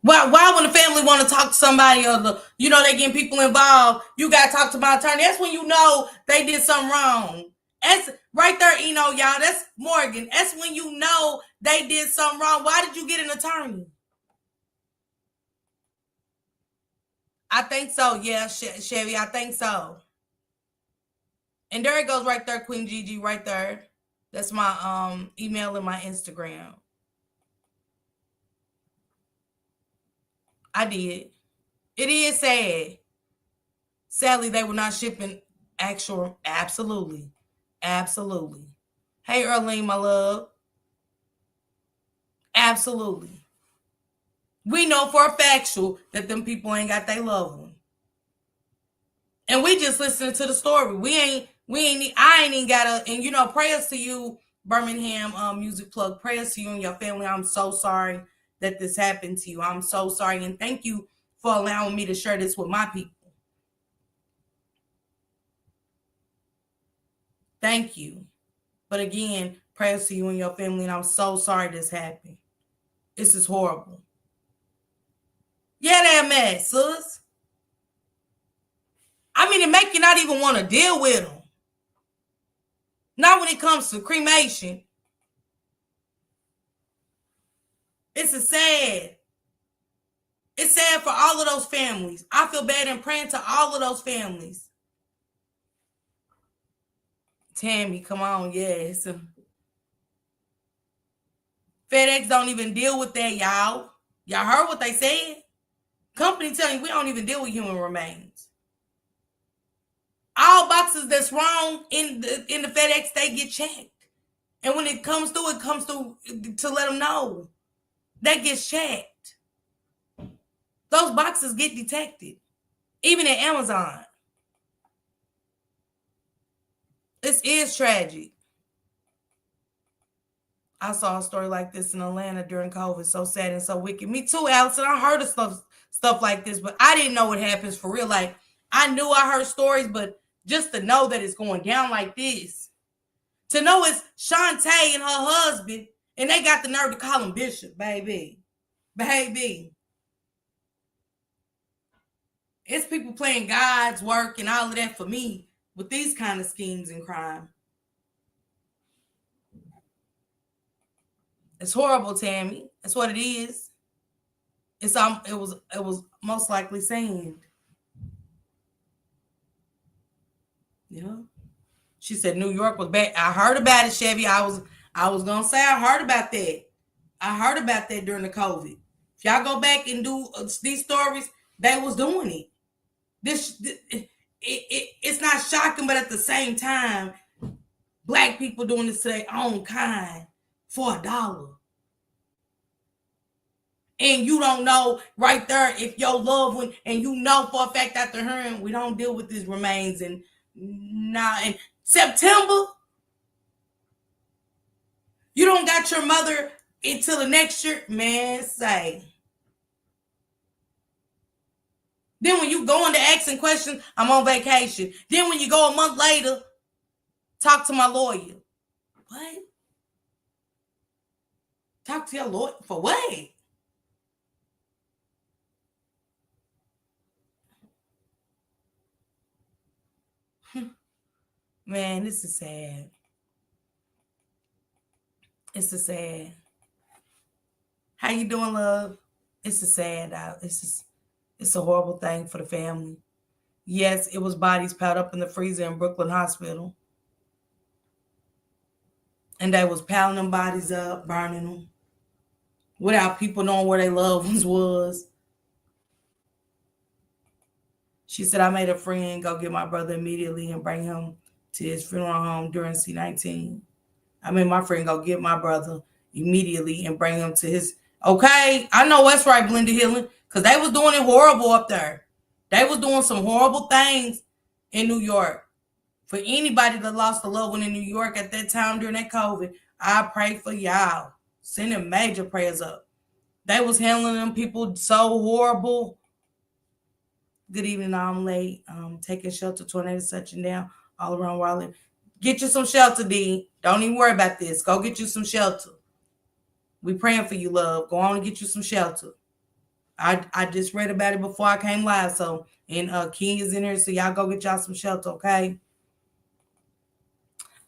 Why when the family want to talk to somebody or they getting people involved, you got to talk to my attorney? That's when you know they did something wrong. That's right there, y'all. That's Morgan. That's when you know they did something wrong. Why did you get an attorney? I think so. Yeah, Chevy, I think so. And there it goes right there, Queen Gigi, right there. That's my email and my Instagram. I did. It is sad. Sadly, they were not shipping actual. Absolutely. Absolutely. Hey, Earlene, my love. Absolutely. We know for a factual that them people ain't got their loved one. And we just listening to the story. I ain't even got to, and prayers to you, Birmingham Music Plug. Prayers to you and your family. I'm so sorry that this happened to you. I'm so sorry. And thank you for allowing me to share this with my people. Thank you. But again, prayers to you and your family. And I'm so sorry this happened. This is horrible. Yeah, they're mad, sis. I mean, it make you not even want to deal with them. Not when it comes to cremation. It's sad. It's sad for all of those families. I feel bad and praying to all of those families. Tammy, come on, yes. FedEx don't even deal with that, y'all. Y'all heard what they said? Company telling you we don't even deal with human remains. All boxes that's wrong in the FedEx, they get checked. And when it comes through to let them know. That gets checked. Those boxes get detected. Even at Amazon. This is tragic. I saw a story like this in Atlanta during COVID. So sad and so wicked. Me too, Allison. I heard of stuff like this, but I didn't know what happens for real. Like, I knew I heard stories, but just to know that it's going down like this. To know it's Shon-Tai and her husband, and they got the nerve to call him Bishop, baby. Baby. It's people playing God's work and all of that for me with these kind of schemes and crime. It's horrible, Tammy. That's what it is. It was most likely sand. Yeah. She said New York was bad. I heard about it, Chevy. I was gonna say I heard about that. I heard about that during the COVID. If y'all go back and do these stories, they was doing it. It's not shocking, but at the same time, Black people doing this to their own kind for $1. And you don't know right there if your loved one, and you know for a fact after her, we don't deal with these remains. And now in September, you don't got your mother until the next year, man, say. Then when you go into asking questions, I'm on vacation. Then when you go a month later, talk to my lawyer. What? Talk to your lawyer for what? Man, this is sad. It's a sad. How you doing, love? It's a sad. It's a horrible thing for the family. Yes, it was bodies piled up in the freezer in Brooklyn Hospital. And they was piling them bodies up, burning them. without people knowing where their loved ones was. She said, I made a friend go get my brother immediately and bring him to his funeral home during C-19. I made my friend go get my brother immediately and bring him to his... Okay, I know that's right, Blenda Healing, because they was doing it horrible up there. They was doing some horrible things in New York. For anybody that lost a loved one in New York at that time during that COVID, I pray for y'all. Sending major prayers up. They was handling them people so horrible. Good evening, I'm late. Taking shelter, tornado touching down all around Raleigh. Get you some shelter, D. Don't even worry about this. Go get you some shelter. We praying for you, love. Go on and get you some shelter. I just read about it before I came live, so and King is in here, so y'all go get y'all some shelter, okay?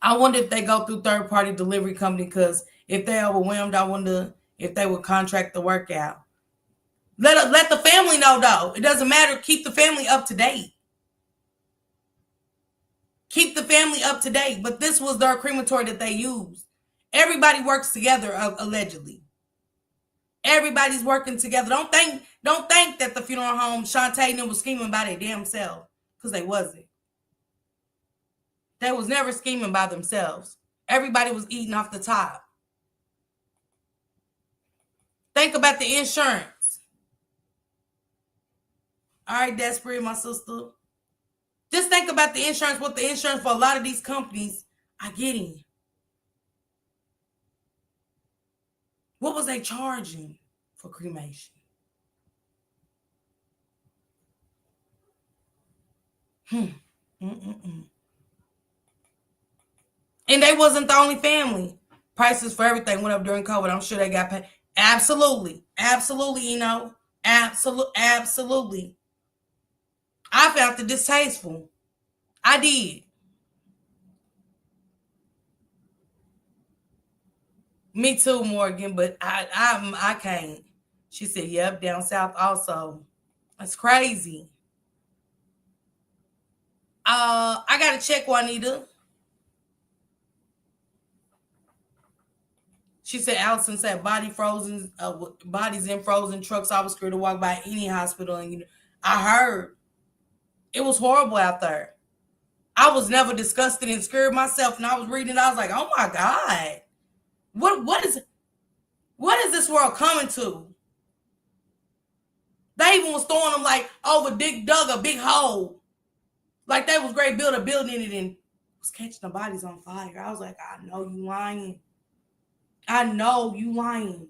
I wonder if they go through third-party delivery company, because if they're overwhelmed, I wonder if they would contract the work out. Let the family know, though. It doesn't matter. Keep the family up to date. Keep the family up to date. But this was their crematory that they used. Everybody works together, allegedly. Everybody's working together. Don't think that the funeral home, Shon-Tai and them was scheming by their damn self, because they wasn't. They was never scheming by themselves. Everybody was eating off the top. Think about the insurance. All right, Desperate, my sister. Just think about the insurance, what the insurance for a lot of these companies are getting. What was they charging for cremation? And they wasn't the only family. Prices for everything went up during COVID. I'm sure they got paid. Absolutely. Absolutely, you know. Absolutely. I found it distasteful. I did. Me too, Morgan, but I can't. She said, yep, down south also. That's crazy. I gotta check Juanita. She said, Allison said, bodies in frozen trucks. I was scared to walk by any hospital. And I heard it was horrible out there. I was never disgusted and scared myself. And I was reading it. I was like, oh my God. What is this world coming to? They even was throwing them like over dug a big hole. Like they was great build a building in it and was catching the bodies on fire. I was like, I know you lying. I know you lying.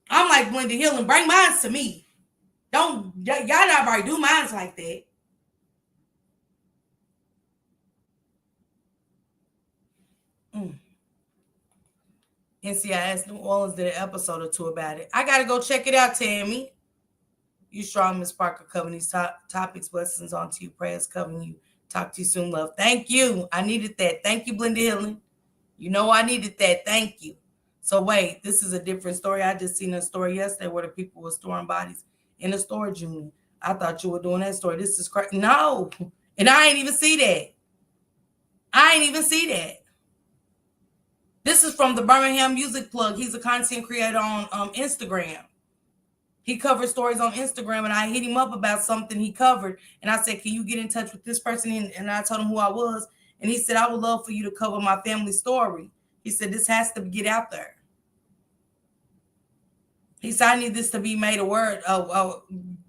I'm like Blenda Hill and bring mines to me. Y'all not right, do mines like that. NCIS New Orleans did an episode or two about it. I gotta go check it out, Tammy. You strong, Miss Parker, covering these topics. Blessings on to you. Prayers covering you. Talk to you soon, love. Thank you. I needed that. Thank you, Blenda Hillen. You know I needed that. Thank you. So wait, this is a different story. I just seen a story yesterday where the people were storing bodies in a storage unit. I thought you were doing that story. This is crazy. No. And I ain't even see that. This is from the Birmingham Music Plug. He's a content creator on Instagram. He covers stories on Instagram, and I hit him up about something he covered. And I said, can you get in touch with this person? And I told him who I was. And he said, I would love for you to cover my family story. He said, this has to get out there. He said, I need this to be made aware.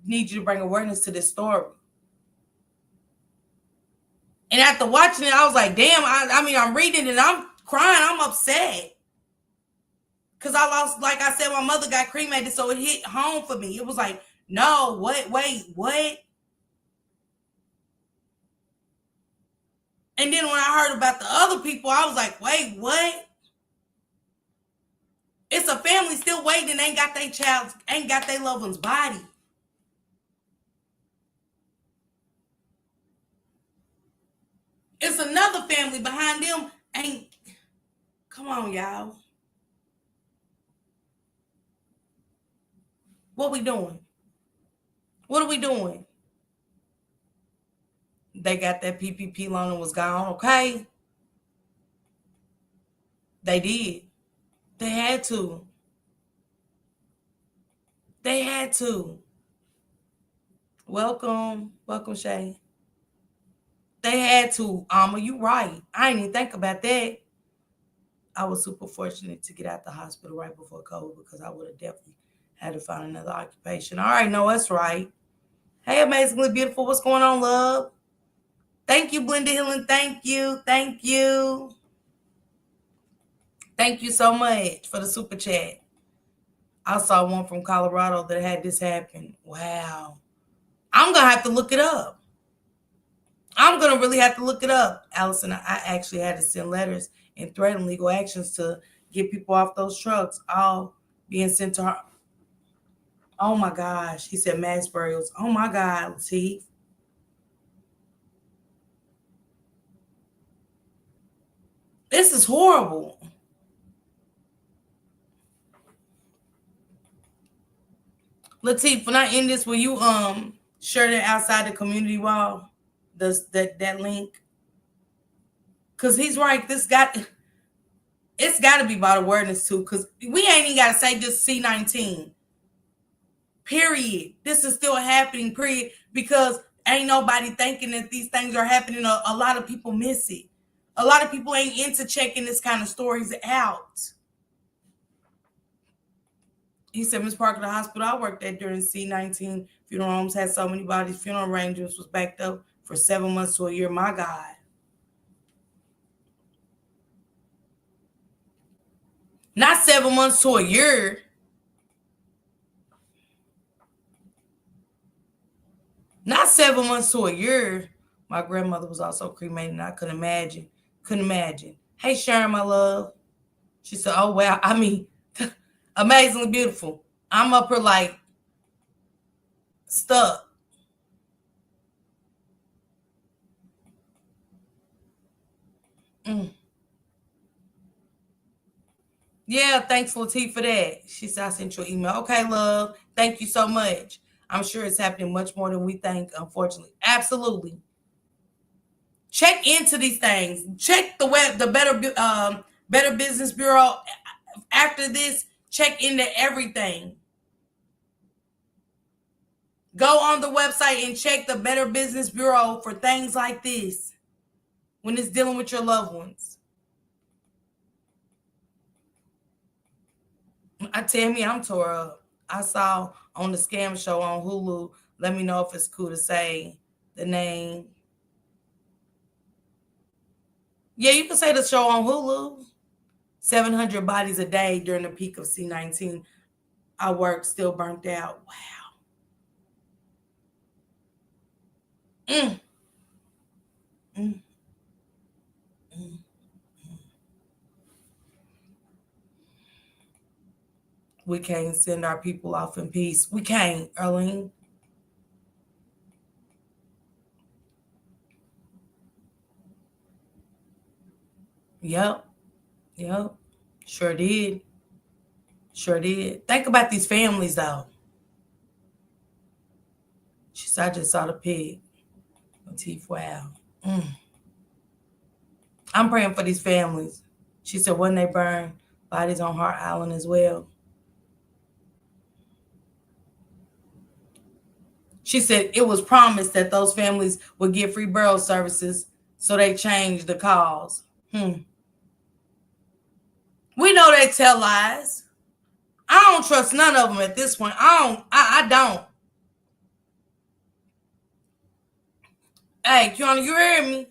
Need you to bring awareness to this story. And after watching it, I was like, damn, I'm reading it and I'm crying. I'm upset. Because I lost, like I said, my mother got cremated, so it hit home for me. It was like, no, what? And then when I heard about the other people, I was like, wait, what? It's a family still waiting, ain't got their loved one's body. It's another family behind them. Come on, y'all. What we doing? What are we doing? They got that PPP loan and was gone, okay? They did. They had to. They had to. Welcome, Shay. They had to. You right. I didn't even think about that. I was super fortunate to get out the hospital right before COVID because I would have definitely had to find another occupation. All right, no, that's right. Hey, amazingly beautiful. What's going on, love? Thank you, Blenda Hillen. Thank you. Thank you. Thank you so much for the super chat. I saw one from Colorado that had this happen. Wow. I'm going to have to look it up. I'm going to really have to look it up. Allison, I actually had to send letters and threaten legal actions to get people off those trucks, all being sent to her. Oh, my gosh. He said mass burials. Oh, my God, Latif. This is horrible. Latif, when I end this, will you share that outside the community wall? Does that link? Because he's right. It's got to be about awareness too. Because we ain't even got to say just C-19. Period. This is still happening. Period. Because ain't nobody thinking that these things are happening. A lot of people miss it. A lot of people ain't into checking this kind of stories out. He said, Miss Parker, the hospital I worked at during C-19 funeral homes had so many bodies. Funeral arrangements was backed up for 7 months to a year. My God. Not 7 months to a year. Not 7 months to a year. My grandmother was also cremated, and I couldn't imagine. Hey, Sharon, my love. She said, oh, wow. I mean, amazingly beautiful. I'm up here like stuck. Yeah, thanks, Latif, for that. She said, I sent you an email. Okay, love. Thank you so much. I'm sure it's happening much more than we think, unfortunately. Absolutely. Check into these things. Check the web, the Better Business Bureau. After this, check into everything. Go on the website and check the Better Business Bureau for things like this when it's dealing with your loved ones. I tell me, I'm tore up. I saw on the scam show on Hulu. Let me know if it's cool to say the name. Yeah, you can say the show on Hulu. 700 bodies a day during the peak of C-19. Our work still burnt out. Wow. We can't send our people off in peace. We can't, Arlene. Yep. Sure did. Think about these families, though. She said, I just saw the pig. Latif, wow. I'm praying for these families. She said, when they burn, bodies on Hart Island as well. She said it was promised that those families would get free burial services, so they changed the cause. We know they tell lies. I don't trust none of them at this point. I don't. Hey, Kiana, you heard me?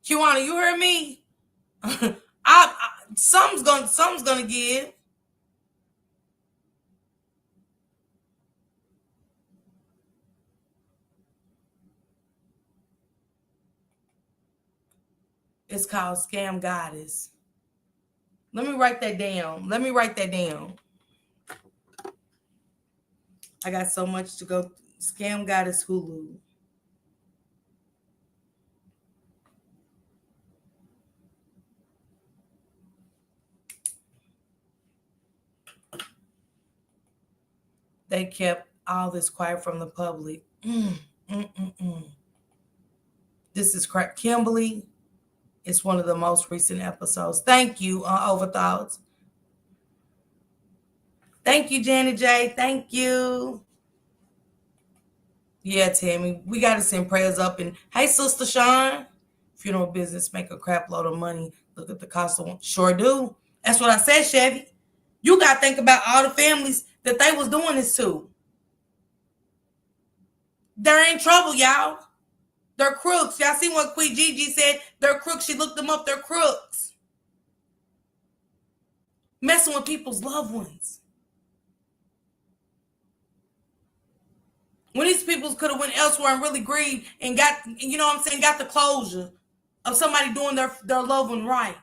Kiana, you heard me? Something's gonna give. It's called Scam Goddess. Let me write that down. I got so much to go. Scam Goddess Hulu. They kept all this quiet from the public. This is correct. Kimberly, it's one of the most recent episodes. Thank you, Overthoughts. Thank you, Janet J. Thank you. Yeah, Tammy, we got to send prayers up. And hey, Sister Sean, funeral business make a crap load of money. Look at the cost of one. Sure do. That's what I said, Chevy. You got to think about all the families that they was doing this to. They're in trouble, y'all. They're crooks. Y'all see what Queen Gigi said? They're crooks. She looked them up. They're crooks. Messing with people's loved ones. When these people could have went elsewhere and really grieved and got, you know what I'm saying, got the closure of somebody doing their loved one right.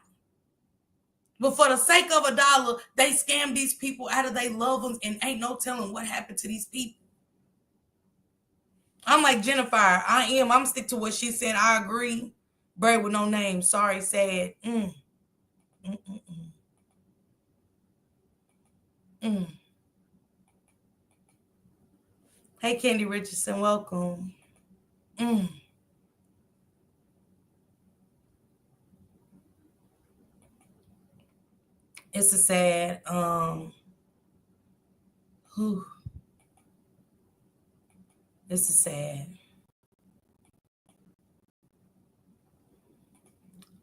But for the sake of $1, they scam these people out of their loved ones, and ain't no telling what happened to these people. I'm like Jennifer. I'm stick to what she said. I agree. Brave with no name. Sorry, sad. Hey, Candy Richardson, welcome. It's a sad. It's a sad.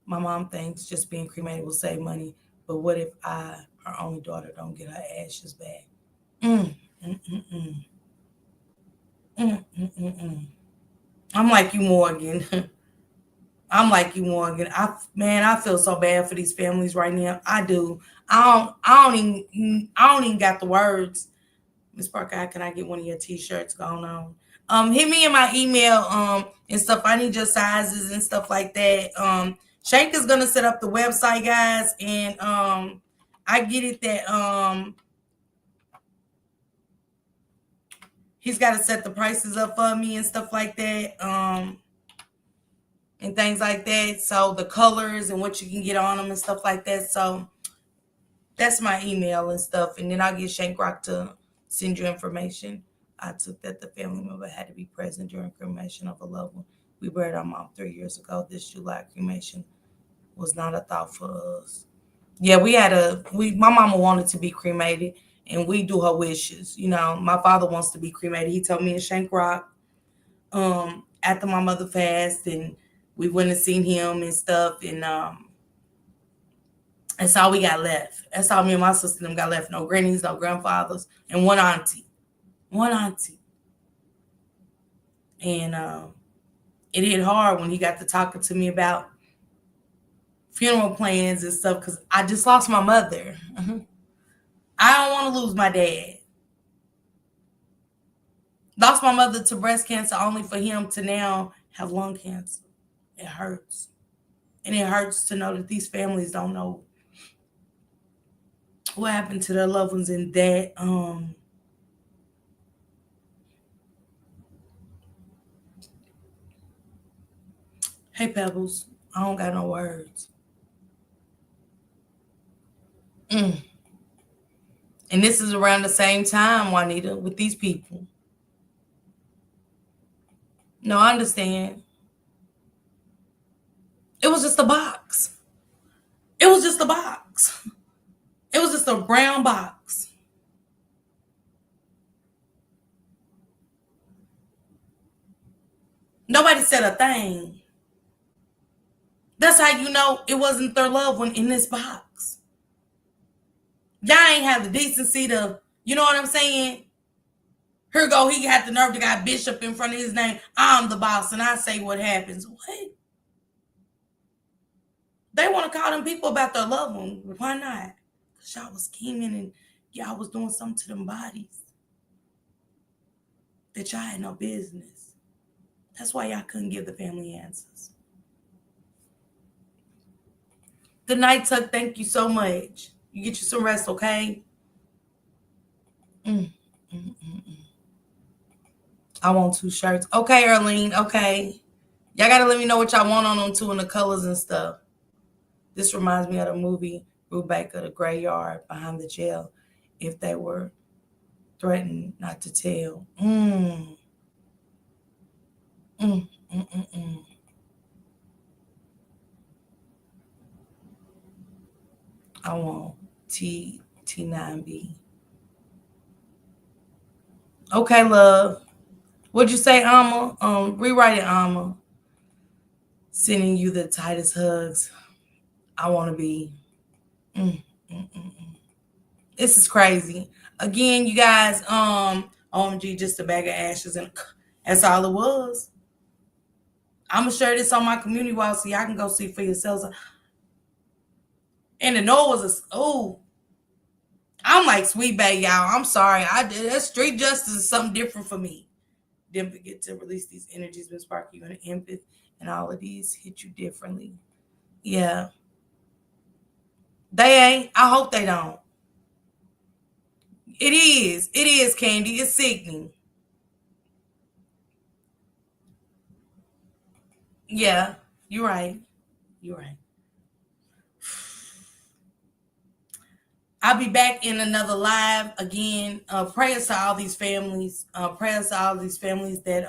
My mom thinks just being cremated will save money, but what if I, her only daughter, don't get her ashes back? I'm like you, Morgan. I'm like you, Morgan. I feel so bad for these families right now. I do. I don't even got the words. Miss Parker, can I get one of your t-shirts going on? Hit me in my email and stuff. I need your sizes and stuff like that. Shank is gonna set up the website, guys, and I get it that he's got to set the prices up for me and stuff like that. And things like that. So the colors and what you can get on them and stuff like that. So that's my email and stuff. And then I'll get Shank Rock to send you information. I took that the family member had to be present during cremation of a loved one. We buried our mom 3 years ago. This July cremation was not a thought for us. Yeah, my mama wanted to be cremated, and we do her wishes. You know, my father wants to be cremated. He told me in Shank Rock after my mother passed, and we went and seen him and stuff, and that's all we got left. That's all me and my sister them got left. No grannies, no grandfathers, and one auntie. And it hit hard when he got to talking to me about funeral plans and stuff, because I just lost my mother. I don't want to lose my dad. Lost my mother to breast cancer only for him to now have lung cancer. It hurts. And it hurts to know that these families don't know what happened to their loved ones in that. Hey, Pebbles, I don't got no words. And this is around the same time, Juanita, with these people. No, I understand. It was just a box. It was just a box. It was just a brown box. Nobody said a thing. That's how you know it wasn't their loved one in this box. Y'all ain't have the decency to, you know what I'm saying? Here go, he had the nerve to got Bishop in front of his name. I'm the boss, and I say what happens. What? They want to call them people about their loved one. Why not? Because y'all was scheming and y'all was doing something to them bodies that y'all had no business. That's why y'all couldn't give the family answers. Good night, Tuck. Thank you so much. You get you some rest, okay? I want 2 shirts. Okay, Erlene. Okay. Y'all got to let me know what y'all want on them, too, and the colors and stuff. This reminds me of the movie Rebecca, the Graveyard Behind the Jail. If they were threatened not to tell. I want T9B. Okay, love. What'd you say, Alma? Rewrite it, Alma. Sending you the tightest hugs. I want to be. Mm, mm, mm, mm. This is crazy. Again, you guys, OMG, just a bag of ashes, and that's all it was. I'm gonna share this on my community wall so y'all can go see for yourselves. And the no was I'm like Sweet Bay, y'all. I'm sorry. That street justice is something different for me. Didn't forget to release these energies, Miss Parker. You're gonna empath, and all of these hit you differently. Yeah, they ain't. I hope they don't. It is. It is, Candy. It's sickening. Yeah, you're right. You're right. I'll be back in another live again. Prayers to all these families. Prayers to all these families that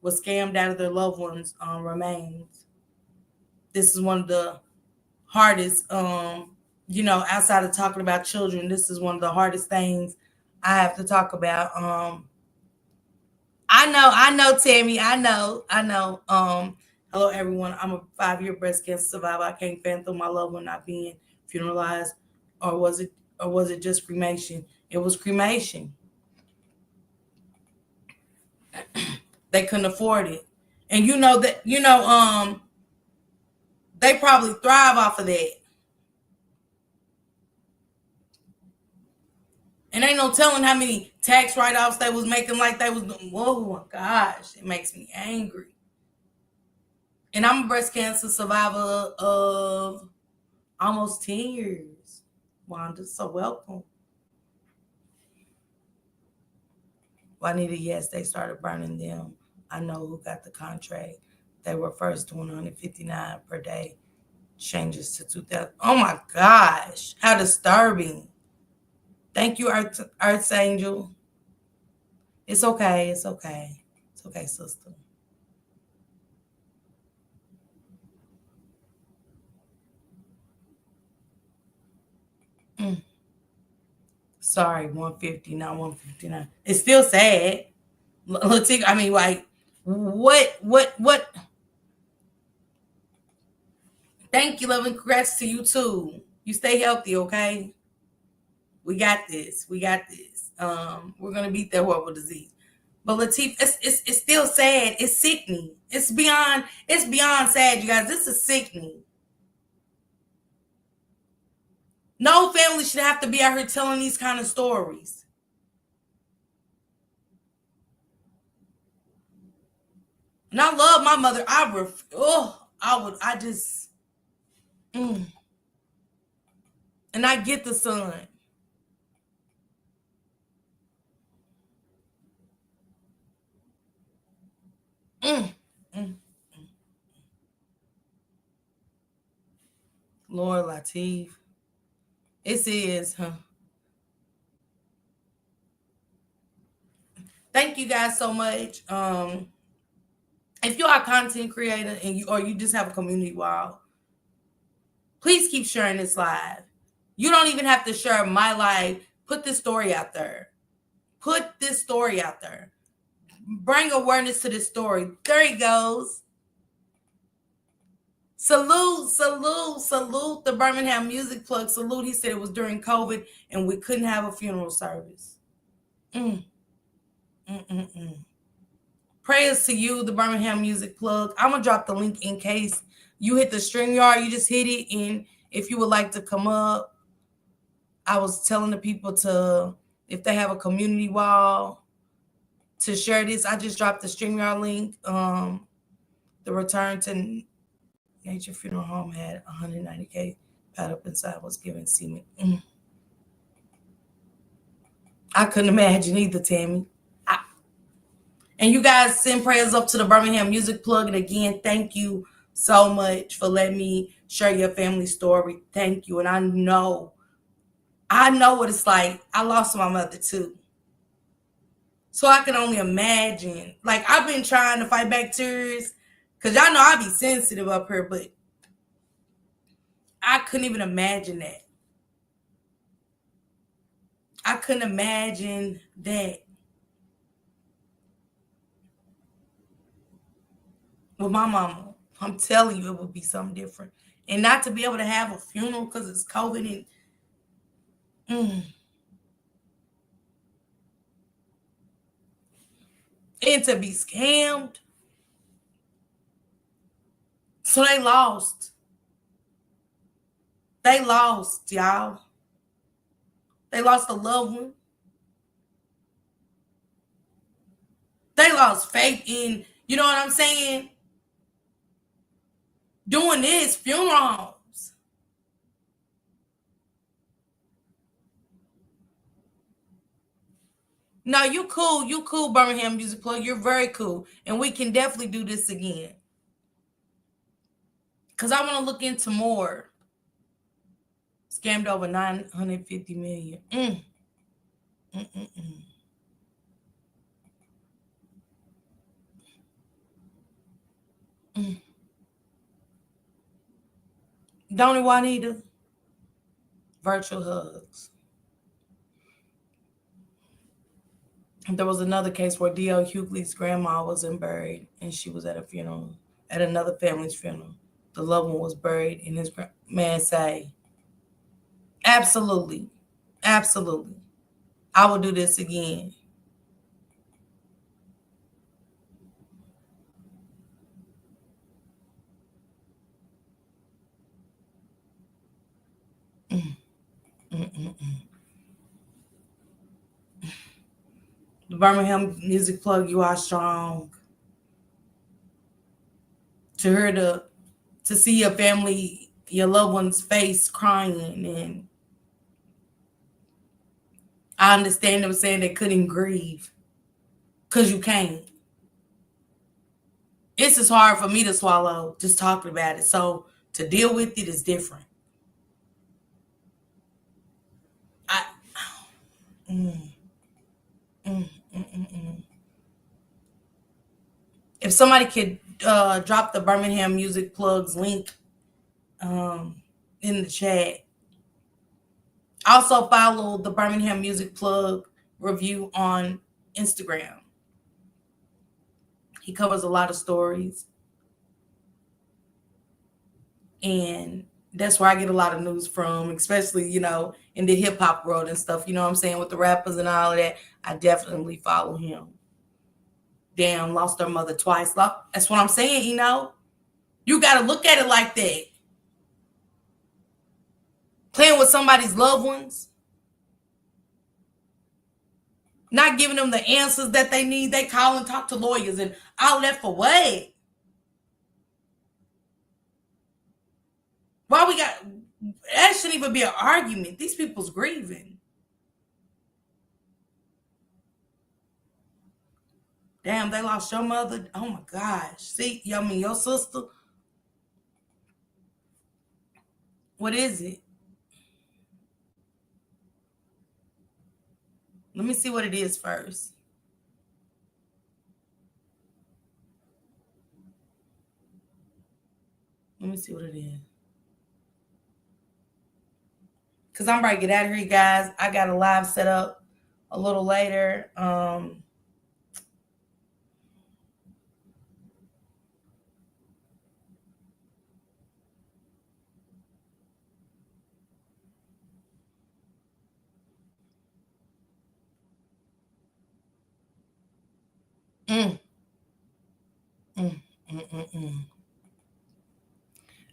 were scammed out of their loved ones' remains. This is one of the hardest, outside of talking about children, this is one of the hardest things I have to talk about. I know, Tammy. I know. Hello, everyone. I'm a 5-year breast cancer survivor. I can't fathom my loved one not being funeralized, or was it just cremation? It was cremation. They couldn't afford it, and they probably thrive off of that. And ain't no telling how many tax write-offs they was making, like they was doing. Whoa, my gosh, it makes me angry. And I'm a breast cancer survivor of almost 10 years. Wanda, so welcome. Juanita, yes, they started burning them. I know who got the contract. They were first doing 159 per day. Changes to 2,000. Oh my gosh, how disturbing. Thank you, Earth Angel. It's okay. It's okay. It's okay, sister. Sorry, 150, not 159. It's still sad. I mean, like, what? Thank you, love, and congrats to you too. You stay healthy, okay? We got this. We got this. We're gonna beat that horrible disease. But Latif, it's still sad. It's sickening. It's beyond sad, you guys. This is sickening. No family should have to be out here telling these kind of stories. And I love my mother. I just. And I get the son. Mm, mm. Lord Latif. It is, huh? Thank you guys so much. If you are a content creator and you just have a community wall, please keep sharing this live. You don't even have to share my life. Put this story out there. Put this story out there. Bring awareness to this story. There he goes. Salute the Birmingham Music Plug. Salute. He said it was during COVID and we couldn't have a funeral service. Prayers to you, the Birmingham Music Plug. I'm going to drop the link in case you hit the StreamYard. You just hit it. And if you would like to come up, I was telling the people to, if they have a community wall, to share this. I just dropped the StreamYard link. The return to Nature Funeral Home had 190K packed up inside, was given semen. I couldn't imagine either, Tammy. And you guys send prayers up to the Birmingham Music Plug. And again, thank you so much for letting me share your family story. Thank you. And I know what it's like. I lost my mother too. So I can only imagine. Like, I've been trying to fight back tears because y'all know I be sensitive up here, but I couldn't even imagine that. I couldn't imagine that. with my mama. I'm telling you, it would be something different. And not to be able to have a funeral because it's COVID and to be scammed. So they lost. They lost, y'all. They lost a loved one. They lost faith in, you know what I'm saying? Doing this, funeral homes. No, you cool, Birmingham Music Plug. You're very cool. And we can definitely do this again. Because I want to look into more. Scammed over 950 million. Don't Juanita? Virtual hugs. There was another case where D.L. Hughley's grandma wasn't buried and she was at a funeral, at another family's funeral. The loved one was buried and his man say, absolutely, absolutely. I will do this again. The Birmingham Music Plug, you are strong. To her to see your family, your loved one's face crying, and I understand them saying they couldn't grieve because you can't. It's as hard for me to swallow just talking about it. So to deal with it is different. If somebody could drop the Birmingham Music Plugs link in the chat. Also follow the Birmingham Music Plug review on Instagram. He covers a lot of stories. And that's where I get a lot of news from, especially, in the hip hop world and stuff, you know what I'm saying, with the rappers and all of that. I definitely follow him. Damn, lost their mother twice. That's what I'm saying, You got to look at it like that. Playing with somebody's loved ones. Not giving them the answers that they need. They call and talk to lawyers and all that for what? Why we got... That shouldn't even be an argument. These people's grieving. Damn, they lost your mother. Oh my gosh. See, your sister. What is it? Let me see what it is first. Let me see what it is. Because I'm ready to get out of here, guys. I got a live set up a little later.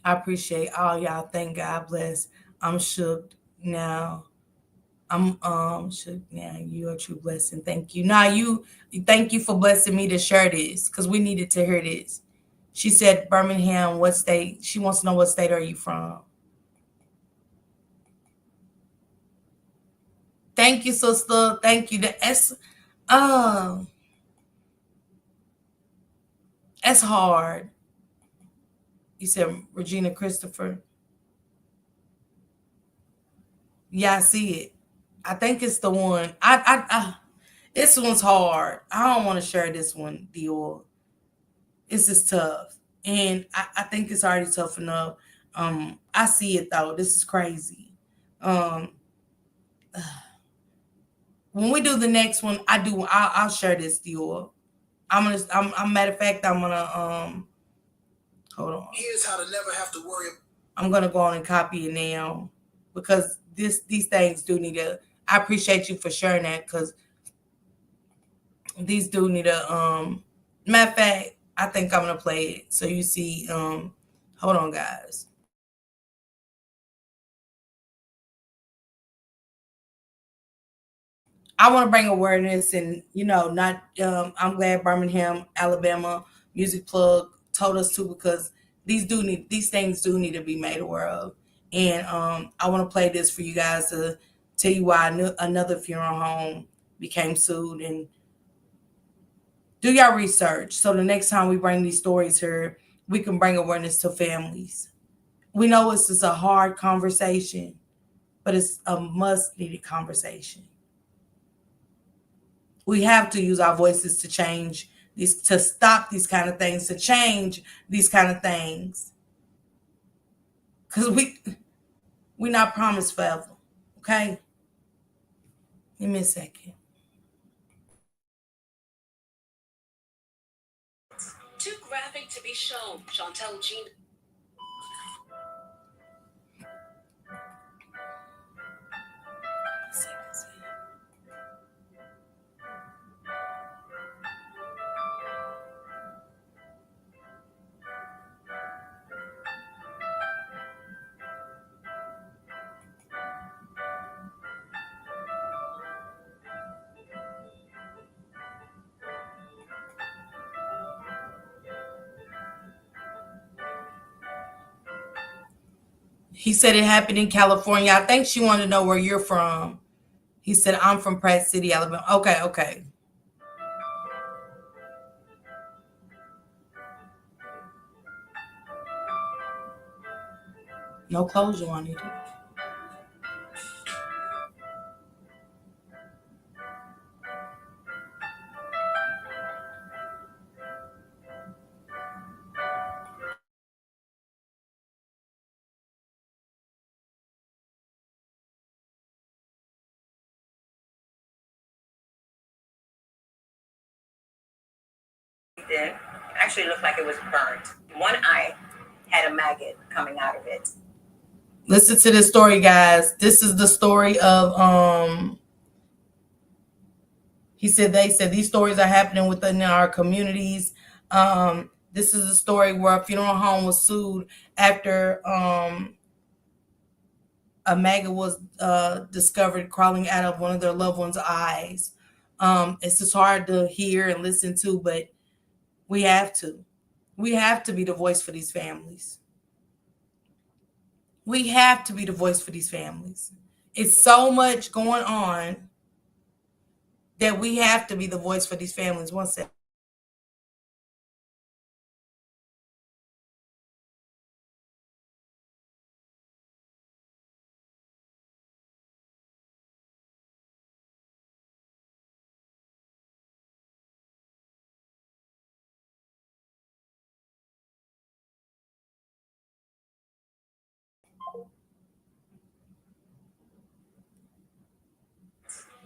I appreciate all y'all. Thank God bless. I'm shook now. I'm shook now. You are a true blessing. Thank you. Thank you for blessing me to share this because we needed to hear this. She said, Birmingham, what state? She wants to know what state are you from? Thank you, sister. Thank you. That's hard. You said Regina Christopher. Yeah, I see it. I think it's the one. This one's hard. I don't want to share this one, Dior. This is tough. And I think it's already tough enough. I see it though. This is crazy. When we do the next one, I'll share this, Dior. I'm matter of fact, I'm gonna Hold on. Here's how to never have to worry. I'm gonna go on and copy it now because these things do need to. I appreciate you for sharing that because these do need a matter of fact, I think I'm gonna play it so you see. Hold on, guys. I want to bring awareness, and not. I'm glad Birmingham, Alabama Music Plug told us to because these things do need to be made aware of, and I want to play this for you guys to tell you why another funeral home became sued, and do your research so the next time we bring these stories here, we can bring awareness to families. We know this is a hard conversation, but it's a must needed conversation. We have to use our voices to change these, to stop these kind of things, to change these kind of things. Because we're not promised forever. Okay? Give me a second. Too graphic to be shown. Shon-Tai Jean. He said it happened in California. I think she wanted to know where you're from. He said, I'm from Pratt City, Alabama. Okay. No closure on it. It actually looked like it was burnt. One eye had a maggot coming out of it. Listen to this story, guys. This is the story of they said these stories are happening within our communities. This is a story where a funeral home was sued after a maggot was discovered crawling out of one of their loved ones' eyes. It's just hard to hear and listen to, but we have to. We have to be the voice for these families. We have to be the voice for these families. It's so much going on that we have to be the voice for these families. One second.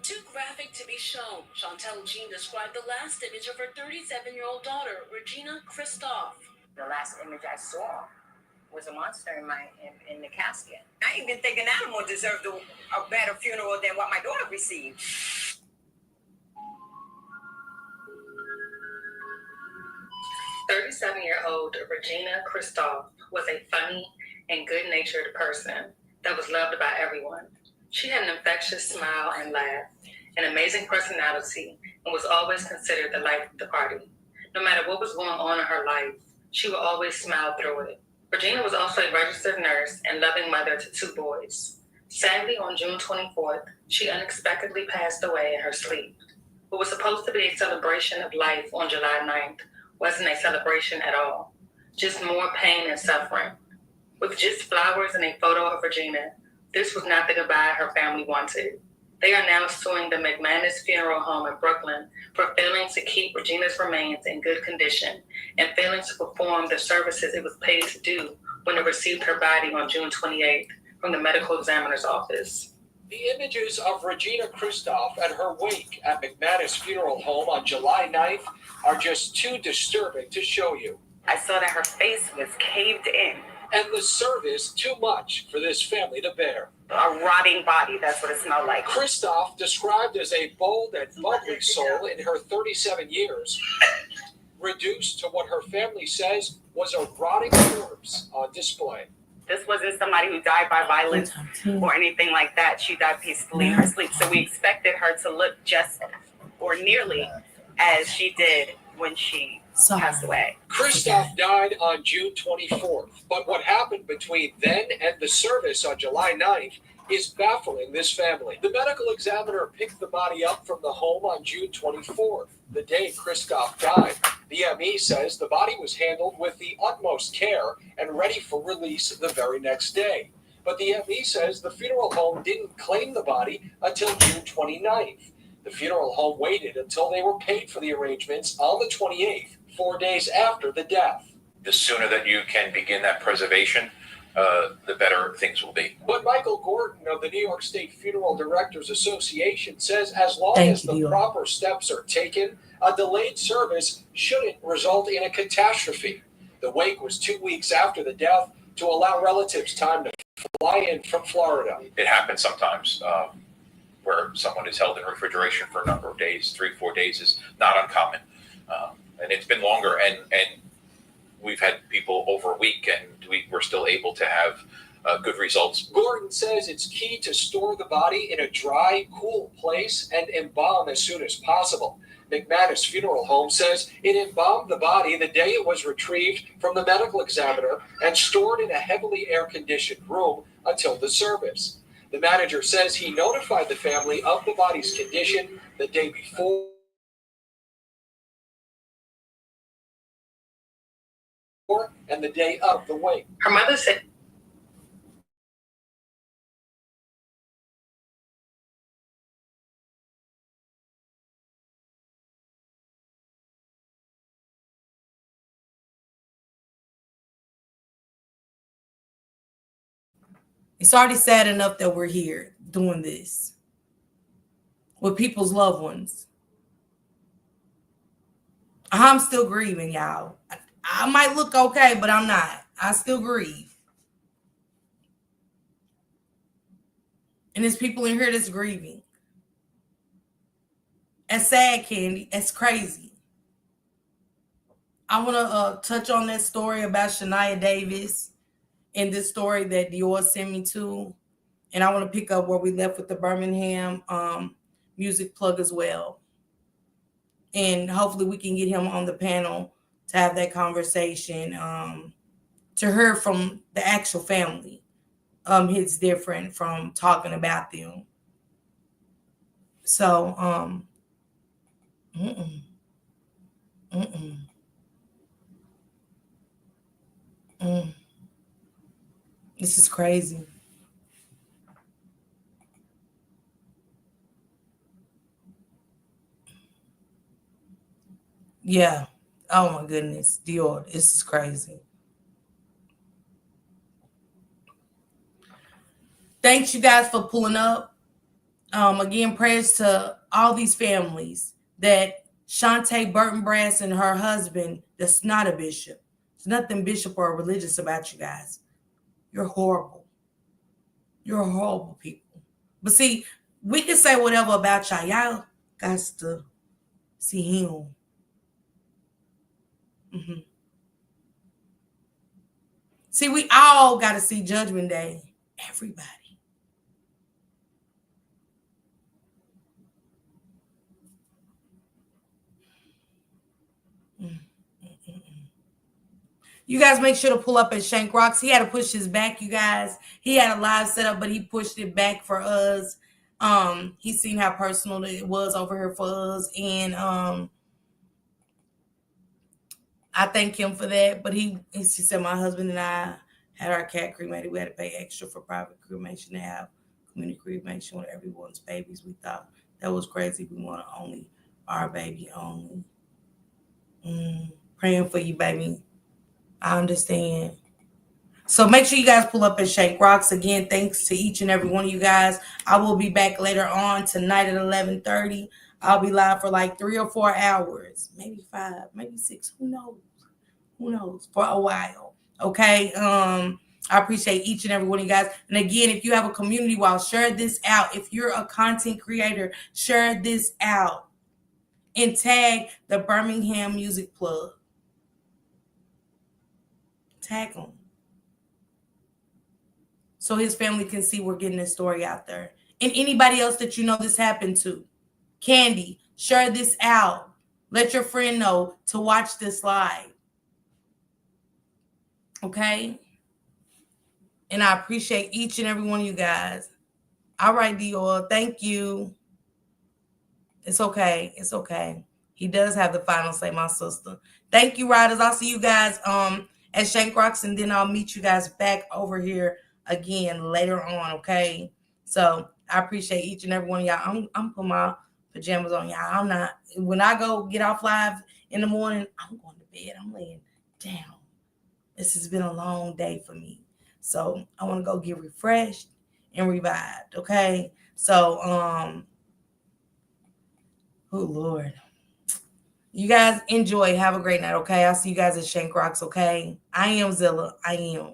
Too graphic to be shown. Shon-Tai Jean described the last image of her 37-year-old daughter, Regina Christoph. The last image I saw was a monster in the casket. I even think an animal deserved a better funeral than what my daughter received. 37-year-old Regina Christoph was a funny and good-natured person that was loved by everyone. She had an infectious smile and laugh, an amazing personality, and was always considered the life of the party. No matter what was going on in her life, she would always smile through it. Regina was also a registered nurse and loving mother to 2 boys. Sadly, on June 24th, she unexpectedly passed away in her sleep. What was supposed to be a celebration of life on July 9th wasn't a celebration at all, just more pain and suffering. With just flowers and a photo of Regina, this was not the goodbye her family wanted. They are now suing the McManus Funeral Home in Brooklyn for failing to keep Regina's remains in good condition and failing to perform the services it was paid to do when it received her body on June 28th from the medical examiner's office. The images of Regina Christoph at her wake at McManus Funeral Home on July 9th are just too disturbing to show you. I saw that her face was caved in. And the service too much for this family to bear. A rotting body, that's what it smelled like. Christoph, described as a bold and bubbly soul in her 37 years, reduced to what her family says was a rotting corpse on display. This wasn't somebody who died by violence or anything like that. She died peacefully in her sleep. So we expected her to look just or nearly as she did when she passed away. Christoph died on June 24th, but what happened between then and the service on July 9th is baffling this family. The medical examiner picked the body up from the home on June 24th, the day Christoph died. The ME says the body was handled with the utmost care and ready for release the very next day. But the ME says the funeral home didn't claim the body until June 29th. The funeral home waited until they were paid for the arrangements on the 28th, 4 days after the death. The sooner that you can begin that preservation, the better things will be. But Michael Gordon of the New York State Funeral Directors Association says as long as the proper steps are taken, a delayed service shouldn't result in a catastrophe. The wake was 2 weeks after the death to allow relatives time to fly in from Florida. It happens sometimes where someone is held in refrigeration for a number of days. 3-4 days is not uncommon. And it's been longer, and we've had people over a week, and we're still able to have good results. Gordon says it's key to store the body in a dry, cool place and embalm as soon as possible. McManus Funeral Home says it embalmed the body the day it was retrieved from the medical examiner and stored in a heavily air-conditioned room until the service. The manager says he notified the family of the body's condition the day before and the day of the wake. Her mother said it's already sad enough that we're here doing this with people's loved ones. I'm still grieving, y'all. I might look okay, but I'm not. I still grieve. And there's people in here that's grieving. It's sad, Candy. It's crazy. I want to touch on that story about Shania Davis and this story that Dior sent me to. And I want to pick up where we left with the Birmingham music plug as well. And hopefully we can get him on the panel to have that conversation, to hear from the actual family. It's different from talking about them. So, this is crazy. Yeah. Oh my goodness, Dior, this is crazy. Thanks, you guys, for pulling up. Again, prayers to all these families that Shon-Tai Burton Brass and her husband, that's not a bishop. There's nothing bishop or religious about you guys. You're horrible. You're horrible people. But see, we can say whatever about y'all. Y'all got to see him. See, we all got to see Judgment Day. Everybody. You guys make sure to pull up at Shank Rocks. He had to push his back, you guys. He had a live setup, but he pushed it back for us. He's seen how personal it was over here for us. And I thank him for that. But he said my husband and I had our cat cremated. We had to pay extra for private cremation to have community cremation with everyone's babies. We thought that was crazy. We wanted only our baby only. Praying for you, baby. I understand. So make sure you guys pull up and Shake Rocks. Again, thanks to each and every one of you guys. I will be back later on tonight at 11:30. I'll be live for like 3 or 4 hours. Maybe 5, maybe 6. Who knows? who knows, for a while. Okay. I appreciate each and every one of you guys. And again, if you have a community wall, share this out. If you're a content creator, share this out and tag the Birmingham Music Plug. Tag them so his family can see we're getting this story out there. And anybody else that you know this happened to. Candy, share this out. Let your friend know to watch this live. Okay? And I appreciate each and every one of you guys. All right, Dior. Thank you. It's okay. It's okay. He does have the final say, my sister. Thank you, riders. I'll see you guys at Shank Rocks, and then I'll meet you guys back over here again later on, okay? So I appreciate each and every one of y'all. I'm putting my pajamas on, y'all. I'm not. When I go get off live in the morning, I'm going to bed. I'm laying down. This has been a long day for me. So I want to go get refreshed and revived, okay? So, oh, Lord. You guys enjoy. Have a great night, okay? I'll see you guys at Shank Rocks, okay? I am Zilla. I am.